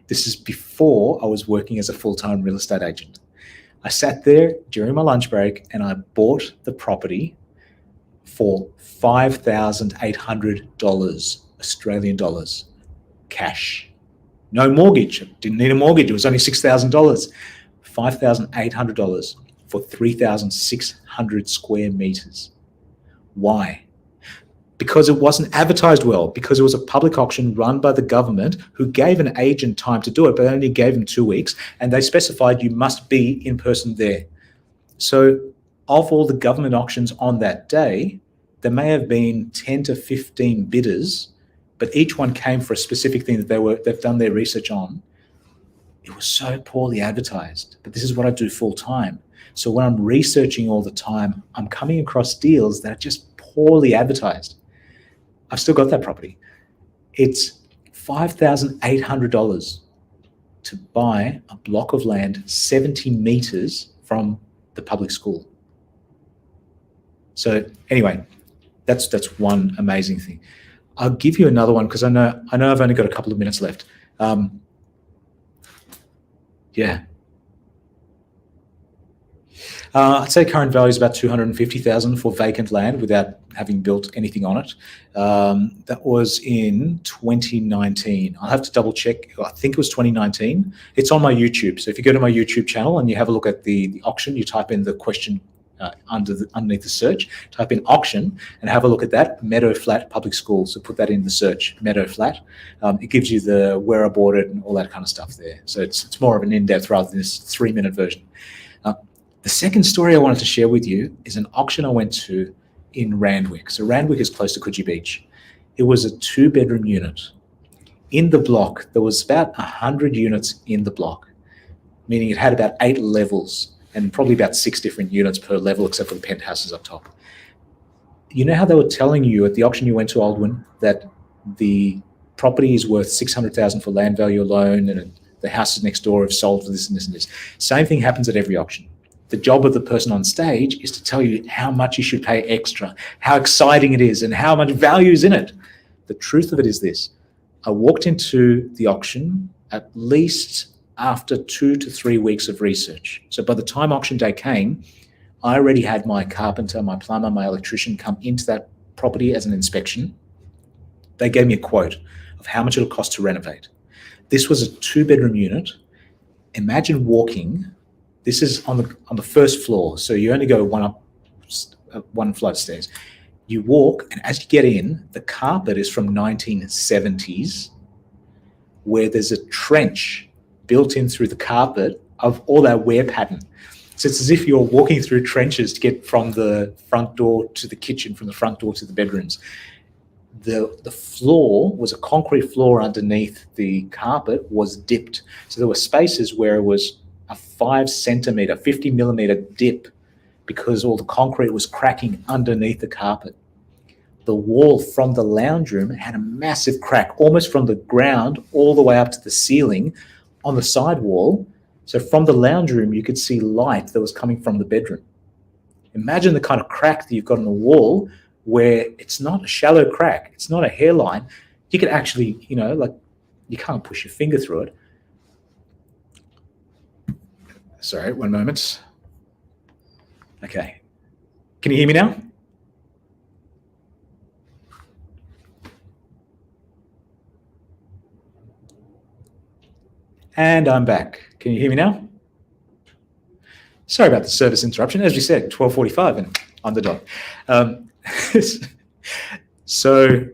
This is before I was working as a full-time real estate agent. I sat there during my lunch break and I bought the property for $5,800 Australian dollars, cash. No mortgage, didn't need a mortgage, it was only $6,000. $5,800 for 3,600 square meters. Why? Because it wasn't advertised well, because it was a public auction run by the government who gave an agent time to do it, but only gave him 2 weeks, and they specified you must be in person there. So of all the government auctions on that day, there may have been 10 to 15 bidders, but each one came for a specific thing that they've done their research on. It was so poorly advertised, but this is what I do full time. So when I'm researching all the time, I'm coming across deals that are just poorly advertised. I've still got that property. It's $5,800 to buy a block of land 70 meters from the public school. So anyway, that's one amazing thing. I'll give you another one because I know I've only got a couple of minutes left. I'd say current value is about $250,000 for vacant land without having built anything on it. That was in 2019. I'll have to double check. I think it was 2019. It's on my YouTube. So if you go to my YouTube channel and you have a look at the auction, you type in the question underneath the search, type in auction and have a look at that, Meadow Flat Public School. So put that in the search, Meadow Flat. It gives you the where I bought it and all that kind of stuff there. So it's more of an in-depth rather than this 3-minute version. The second story I wanted to share with you is an auction I went to in Randwick. So Randwick is close to Coogee Beach. It was a 2-bedroom unit. In the block, there was about 100 units in the block, meaning it had about 8 levels and probably about 6 different units per level, except for the penthouses up top. You know how they were telling you at the auction you went to, Aldwyn, that the property is worth $600,000 for land value alone, and the houses next door have sold for this and this and this. Same thing happens at every auction. The job of the person on stage is to tell you how much you should pay extra, how exciting it is, and how much value is in it. The truth of it is this. I walked into the auction at least after 2 to 3 weeks of research. So by the time auction day came, I already had my carpenter, my plumber, my electrician come into that property as an inspection. They gave me a quote of how much it'll cost to renovate. This was a 2-bedroom unit. Imagine walking. This is on the first floor, so you only go one flight of stairs. You walk, and as you get in, the carpet is from 1970s, where there's a trench built in through the carpet of all that wear pattern. So it's as if you're walking through trenches to get from the front door to the kitchen, from the front door to the bedrooms. The floor was a concrete floor underneath the carpet was dipped. So there were spaces where it was a 5 centimeter, 50 millimeter dip because all the concrete was cracking underneath the carpet. the wall from the lounge room had a massive crack, almost from the ground all the way up to the ceiling on the side wall. So from the lounge room, you could see light that was coming from the bedroom. Imagine the kind of crack that you've got on the wall where it's not a shallow crack, it's not a hairline. You could actually, like, you can't push your finger through it. Sorry, one moment. Okay. Can you hear me now? And I'm back. Can you hear me now? Sorry about the service interruption. As we said, 12:45 and on the dot. So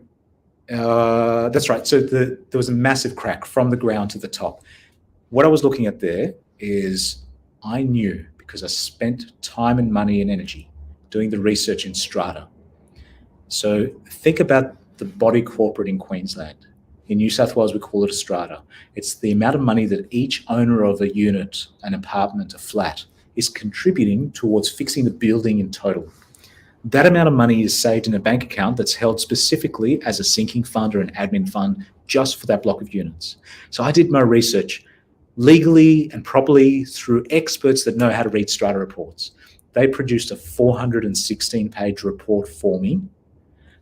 that's right. So there was a massive crack from the ground to the top. What I was looking at there is I knew, because I spent time and money and energy doing the research in Strata. So think about the body corporate in Queensland. In New South Wales, we call it a strata. It's the amount of money that each owner of a unit, an apartment, a flat, is contributing towards fixing the building in total. That amount of money is saved in a bank account that's held specifically as a sinking fund or an admin fund just for that block of units. So I did my research legally and properly through experts that know how to read strata reports. They produced a 416-page report for me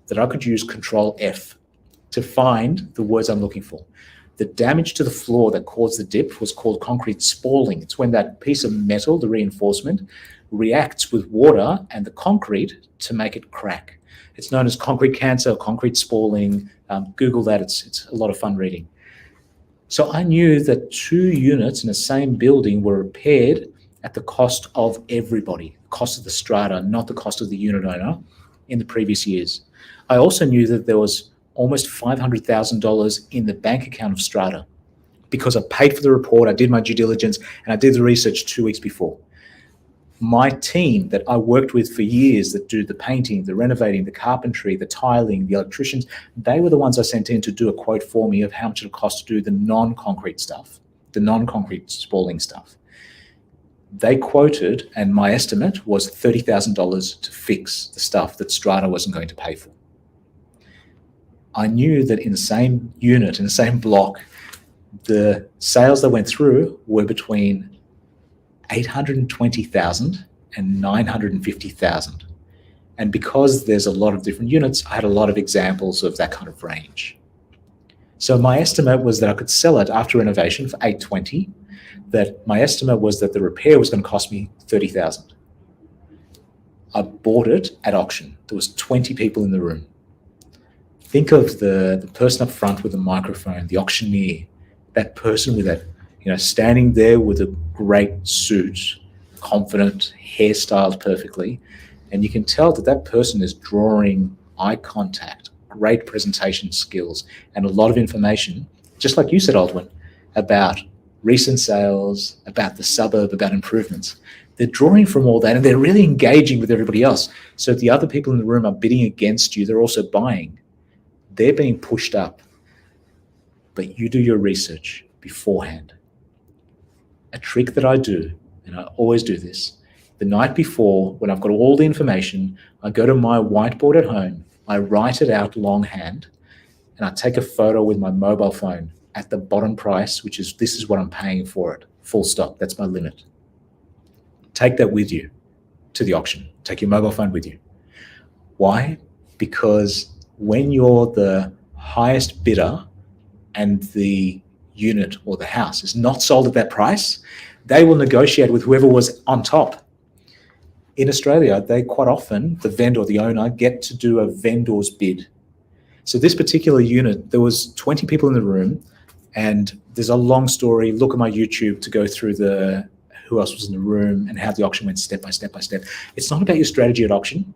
that I could use Control F to find the words I'm looking for. The damage to the floor that caused the dip was called concrete spalling. It's when that piece of metal, the reinforcement, reacts with water and the concrete to make it crack. It's known as concrete cancer, concrete spalling. Google that, it's a lot of fun reading. So I knew that 2 units in the same building were repaired at the cost of everybody, the cost of the strata, not the cost of the unit owner in the previous years. I also knew that there was almost $500,000 in the bank account of Strata because I paid for the report, I did my due diligence, and I did the research 2 weeks before. My team that I worked with for years that do the painting, the renovating, the carpentry, the tiling, the electricians, they were the ones I sent in to do a quote for me of how much it cost to do the non-concrete stuff, the non-concrete spalling stuff. They quoted, and my estimate was $30,000 to fix the stuff that Strata wasn't going to pay for. I knew that in the same unit, in the same block, the sales that went through were between $820,000 and $950,000. And because there's a lot of different units, I had a lot of examples of that kind of range. So my estimate was that I could sell it after renovation for $820,000, that my estimate was that the repair was going to cost me $30,000. I bought it at auction. There was 20 people in the room. Think of the person up front with the microphone, the auctioneer, that person with that, standing there with a great suit, confident, hairstyled perfectly. And you can tell that that person is drawing eye contact, great presentation skills, and a lot of information, just like you said, Aldwin, about recent sales, about the suburb, about improvements. They're drawing from all that and they're really engaging with everybody else. So if the other people in the room are bidding against you, they're also buying. They're being pushed up, but you do your research beforehand. A trick that I do, and I always do this, the night before, when I've got all the information, I go to my whiteboard at home, I write it out longhand, and I take a photo with my mobile phone at the bottom price, which is, this is what I'm paying for it, full stop, that's my limit. Take that with you to the auction. Take your mobile phone with you. Why? Because when you're the highest bidder and the unit or the house is not sold at that price, they will negotiate with whoever was on top. In Australia, they quite often, the vendor, the owner, get to do a vendor's bid. So this particular unit, there was 20 people in the room, and there's a long story. Look at my YouTube to go through who else was in the room and how the auction went step by step by step. It's not about your strategy at auction.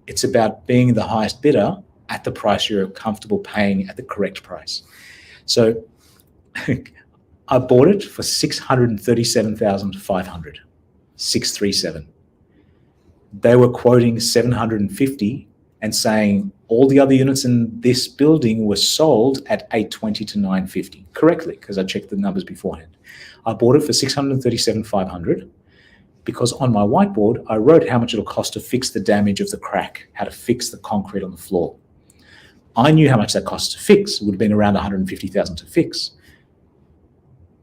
It's about being the highest bidder at the price you're comfortable paying at the correct price. So I bought it for $637,500, 637. They were quoting 750 and saying all the other units in this building were sold at 820 to 950 correctly, because I checked the numbers beforehand. I bought it for 637,500 because on my whiteboard, I wrote how much it'll cost to fix the damage of the crack, how to fix the concrete on the floor. I knew how much that cost to fix. It would have been around 150,000 to fix.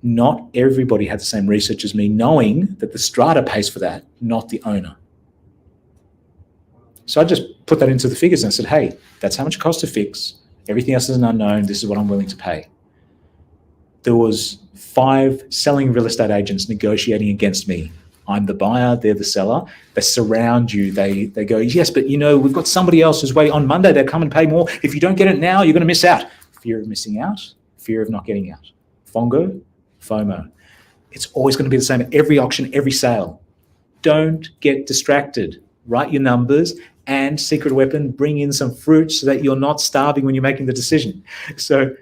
Not everybody had the same research as me, knowing that the strata pays for that, not the owner. So I just put that into the figures and I said, hey, that's how much it costs to fix. Everything else is an unknown. This is what I'm willing to pay. There was 5 selling real estate agents negotiating against me. I'm the buyer, they're the seller. They surround you. They go, yes, but we've got somebody else who's waiting on Monday. They'll come and pay more. If you don't get it now, you're going to miss out. Fear of missing out, fear of not getting out. FONGO, FOMO. It's always going to be the same at every auction, every sale. Don't get distracted. Write your numbers and secret weapon, bring in some fruit so that you're not starving when you're making the decision. So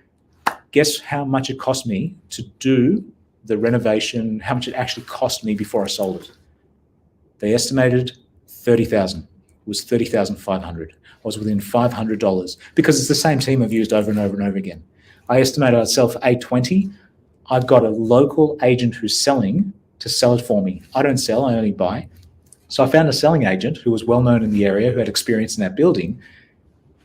guess how much it cost me to do the renovation, how much it actually cost me before I sold it. They estimated 30,000. It was 30,500. I was within $500 because it's the same team I've used over and over and over again. I estimated I'd sell for 820. I've got a local agent who's selling to sell it for me. I don't sell, I only buy. So I found a selling agent who was well known in the area, who had experience in that building,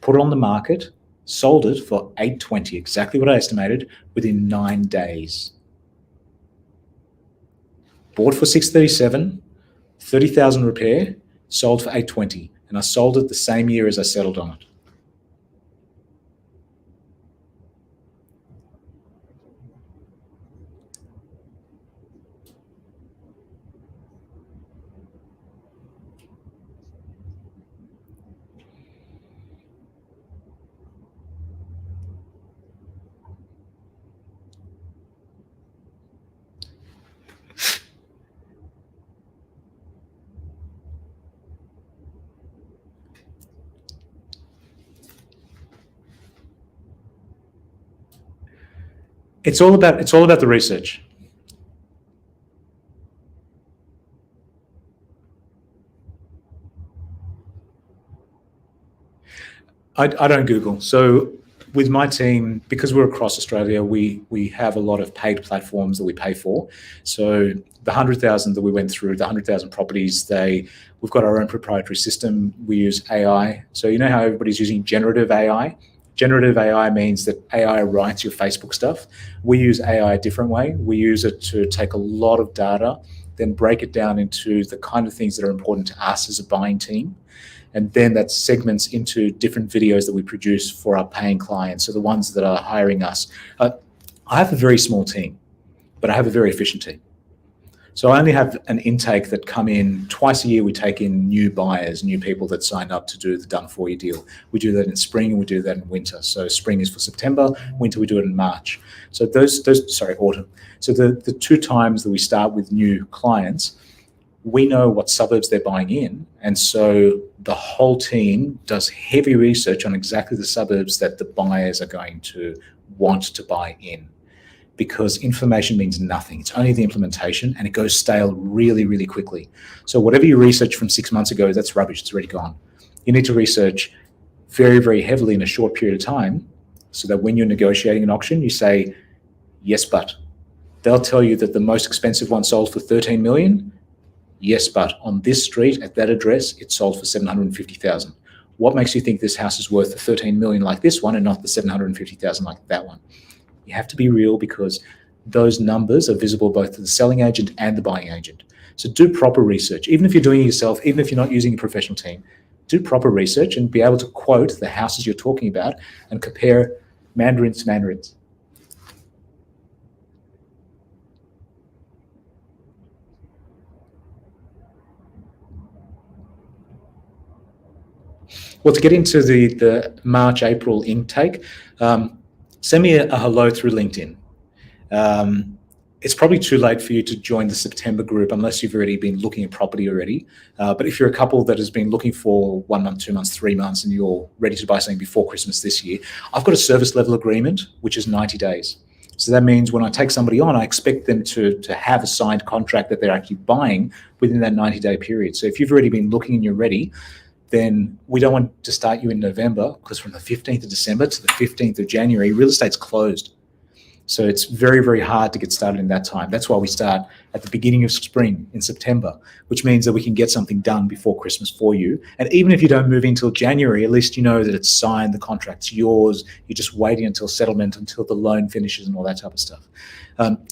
put it on the market, sold it for 820, exactly what I estimated, within 9 days. Bought for 637, 30,000 repair, sold for 820, and I sold it the same year as I settled on it. It's all about the research. I don't Google. So with my team, because we're across Australia, we have a lot of paid platforms that we pay for. So the 100,000 that we went through, the 100,000 properties, we've got our own proprietary system. We use AI. So you know how everybody's using generative AI? Generative AI means that AI writes your Facebook stuff. We use AI a different way. We use it to take a lot of data, then break it down into the kind of things that are important to us as a buying team. And then that segments into different videos that we produce for our paying clients, so the ones that are hiring us. I have a very small team, but I have a very efficient team. So I only have an intake that come in twice a year. We take in new buyers, new people that signed up to do the done for you deal. We do that in spring and we do that in winter. So spring is for September, winter we do it in March. So autumn. So the 2 times that we start with new clients, we know what suburbs they're buying in. And so the whole team does heavy research on exactly the suburbs that the buyers are going to want to buy in. Because information means nothing. It's only the implementation, and it goes stale really, really quickly. So whatever you research from 6 months ago, that's rubbish. It's already gone. You need to research very, very heavily in a short period of time so that when you're negotiating an auction, you say, yes, but. They'll tell you that the most expensive one sold for 13 million. Yes, but on this street at that address, it sold for 750,000. What makes you think this house is worth the 13 million like this one and not the 750,000 like that one? You have to be real because those numbers are visible both to the selling agent and the buying agent. So do proper research. Even if you're doing it yourself, even if you're not using a professional team, do proper research and be able to quote the houses you're talking about and compare mandarins to mandarins. Well, to get into the March, April intake, send me a hello through LinkedIn. It's probably too late for you to join the September group unless you've already been looking at property already. But if you're a couple that has been looking for 1 month, 2 months, 3 months, and you're ready to buy something before Christmas this year, I've got a service level agreement, which is 90 days. So that means when I take somebody on, I expect them to have a signed contract that they're actually buying within that 90-day period. So if you've already been looking and you're ready, then we don't want to start you in November, because from the 15th of December to the 15th of January, real estate's closed. So it's very, very hard to get started in that time. That's why we start at the beginning of spring in September, which means that we can get something done before Christmas for you. And even if you don't move in until January, at least you know that it's signed, the contract's yours. You're just waiting until settlement, until the loan finishes and all that type of stuff.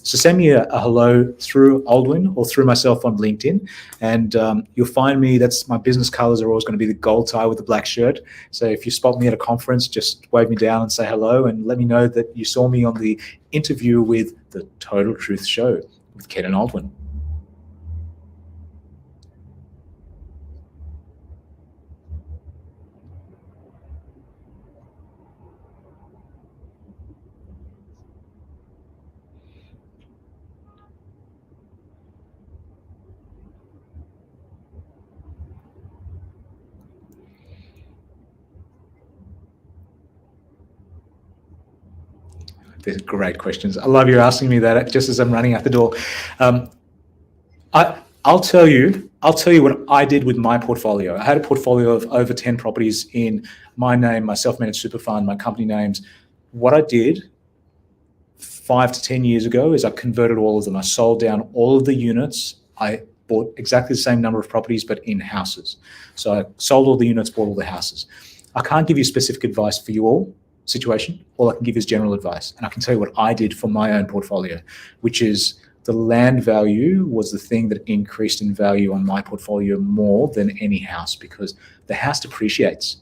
So send me a hello through Aldwin or through myself on LinkedIn, and you'll find me. That's my business colors are always going to be the gold tie with the black shirt. So if you spot me at a conference, just wave me down and say hello, and let me know that you saw me on the interview with the Total Truth Show with Ken and Aldwin. They're great questions. I love you asking me that just as I'm running out the door. I'll tell you what I did with my portfolio. I had a portfolio of over 10 properties in my name, my self-managed super fund, my company names. What I did 5 to 10 years ago is I converted all of them. I sold down all of the units. I bought exactly the same number of properties, but in houses. So I sold all the units, bought all the houses. I can't give you specific advice for you all situation. All I can give is general advice. And I can tell you what I did for my own portfolio, which is the land value was the thing that increased in value on my portfolio more than any house, because the house depreciates.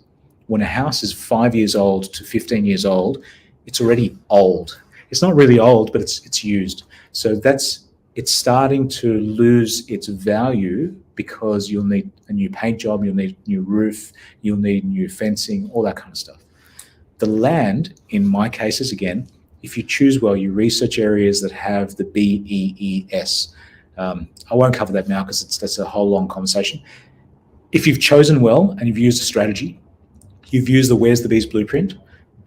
When a house is 5 years old to 15 years old, it's already old. It's not really old, but it's used. So it's starting to lose its value because you'll need a new paint job, you'll need a new roof, you'll need new fencing, all that kind of stuff. The land, in my cases, again, if you choose well, you research areas that have the BEES. I won't cover that now because that's a whole long conversation. If you've chosen well and you've used a strategy, you've used the Where's the Bees blueprint,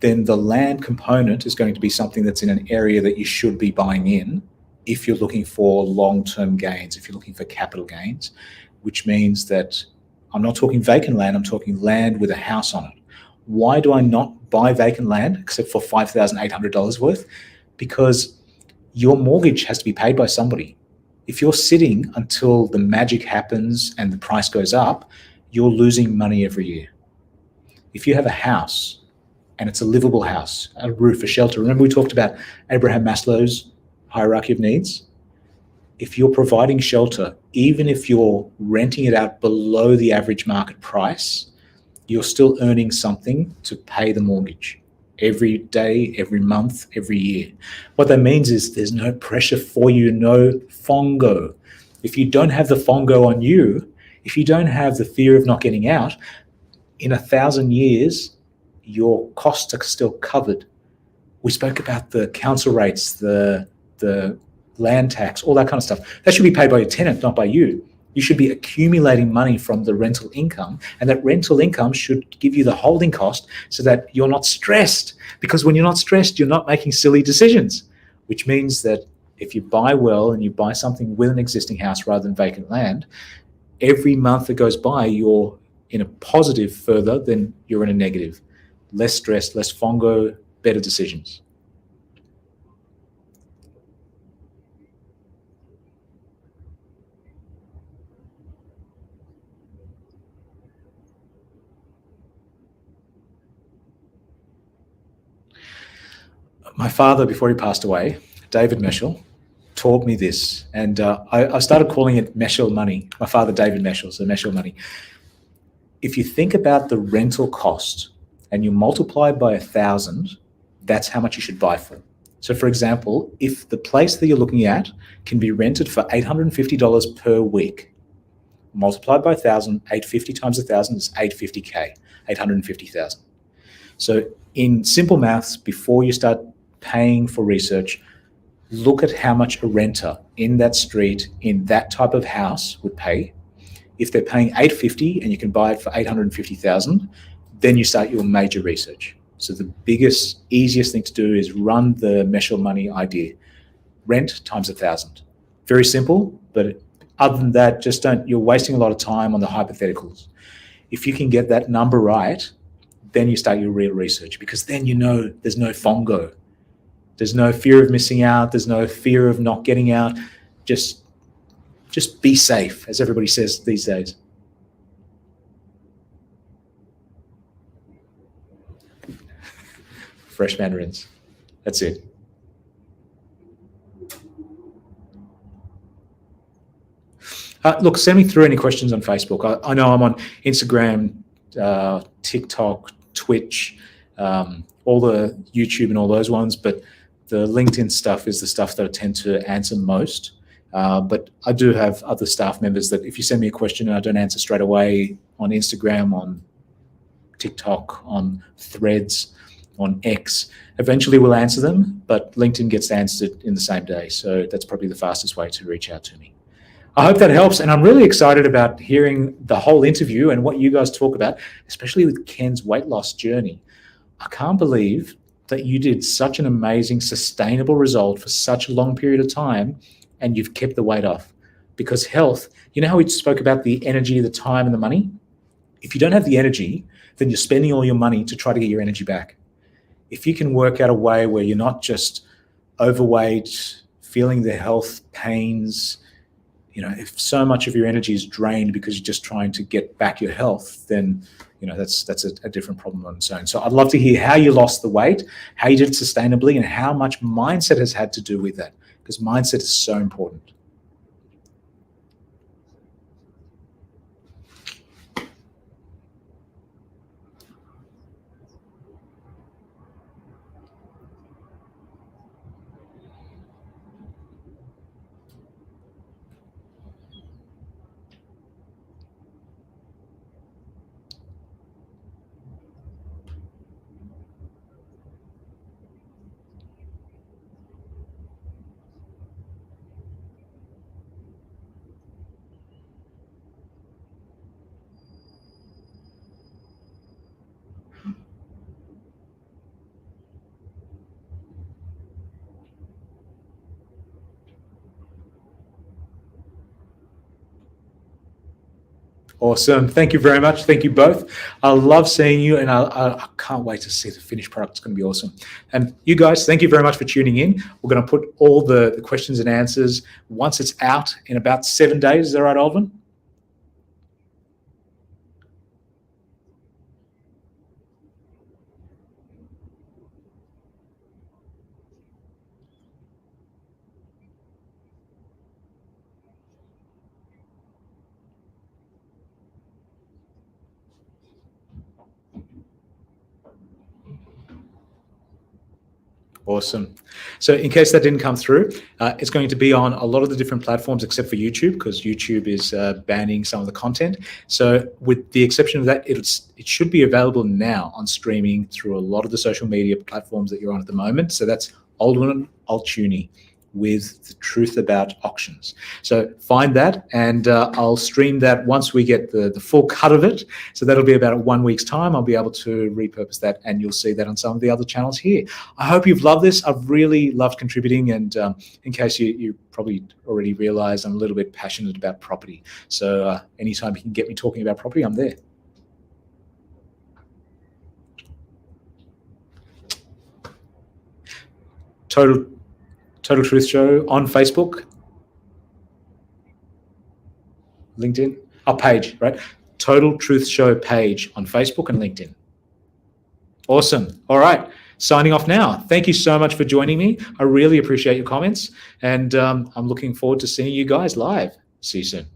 then the land component is going to be something that's in an area that you should be buying in if you're looking for long-term gains, if you're looking for capital gains, which means that I'm not talking vacant land, I'm talking land with a house on it. Why do I not buy vacant land except for $5,800 worth? Because your mortgage has to be paid by somebody. If you're sitting until the magic happens and the price goes up, you're losing money every year. If you have a house and it's a livable house, a roof, a shelter, remember we talked about Abraham Maslow's hierarchy of needs? If you're providing shelter, even if you're renting it out below the average market price, you're still earning something to pay the mortgage every day, every month, every year. What that means is there's no pressure for you, no FONGO. If you don't have the FONGO on you, if you don't have the fear of not getting out, in 1,000 years, your costs are still covered. We spoke about the council rates, the land tax, all that kind of stuff. That should be paid by your tenant, not by you. You should be accumulating money from the rental income, and that rental income should give you the holding cost so that you're not stressed. Because when you're not stressed, you're not making silly decisions, which means that if you buy well and you buy something with an existing house rather than vacant land, every month that goes by, you're in a positive further than you're in a negative. Less stress, less FONGO, better decisions. My father, before he passed away, David Meschel, taught me this, and I started calling it Meschel money. My father, David Meschel, so Meschel money. If you think about the rental cost and you multiply by 1,000, that's how much you should buy for. So for example, if the place that you're looking at can be rented for $850 per week, multiplied by 1,000, 850 times 1,000 is 850K, 850,000. So in simple maths, before you start paying for research, look at how much a renter in that street, in that type of house would pay. If they're paying $850 and you can buy it for $850,000, then you start your major research. So the biggest, easiest thing to do is run the Meschel money idea. Rent times 1,000. Very simple, but other than that, just don't, you're wasting a lot of time on the hypotheticals. If you can get that number right, then you start your real research, because then you know there's no FONGO. There's no fear of missing out. There's no fear of not getting out. Just be safe, as everybody says these days. Fresh mandarins. That's it. Look, send me through any questions on Facebook. I know I'm on Instagram, TikTok, Twitch, all the YouTube and all those ones, but the LinkedIn stuff is the stuff that I tend to answer most. But I do have other staff members that if you send me a question and I don't answer straight away on Instagram, on TikTok, on Threads, on X, eventually we'll answer them, but LinkedIn gets answered in the same day. So that's probably the fastest way to reach out to me. I hope that helps. And I'm really excited about hearing the whole interview and what you guys talk about, especially with Ken's weight loss journey. I can't believe that you did such an amazing, sustainable result for such a long period of time and you've kept the weight off. Because health, you know how we spoke about the energy, the time, and the money? If you don't have the energy, then you're spending all your money to try to get your energy back. If you can work out a way where you're not just overweight, feeling the health pains, if so much of your energy is drained because you're just trying to get back your health, then that's a different problem on its own. So I'd love to hear how you lost the weight, how you did it sustainably, and how much mindset has had to do with that, because mindset is so important. Awesome. Thank you very much. Thank you both. I love seeing you, and I can't wait to see the finished product. It's going to be awesome. And you guys, thank you very much for tuning in. We're going to put all the questions and answers once it's out in about 7 days. Is that right, Alvin? Awesome. So in case that didn't come through, it's going to be on a lot of the different platforms except for YouTube, because YouTube is banning some of the content. So with the exception of that, it should be available now on streaming through a lot of the social media platforms that you're on at the moment. So that's Aldwin Altouni with The Truth About Auctions. So find that, and I'll stream that once we get the full cut of it. So that'll be about 1 week's time. I'll be able to repurpose that, and you'll see that on some of the other channels here. I hope you've loved this. I've really loved contributing, and in case you probably already realized, I'm a little bit passionate about property. So anytime you can get me talking about property, I'm there. Total Truth Show on Facebook, LinkedIn, our page, right? Total Truth Show page on Facebook and LinkedIn. Awesome. All right. Signing off now. Thank you so much for joining me. I really appreciate your comments, and I'm looking forward to seeing you guys live. See you soon.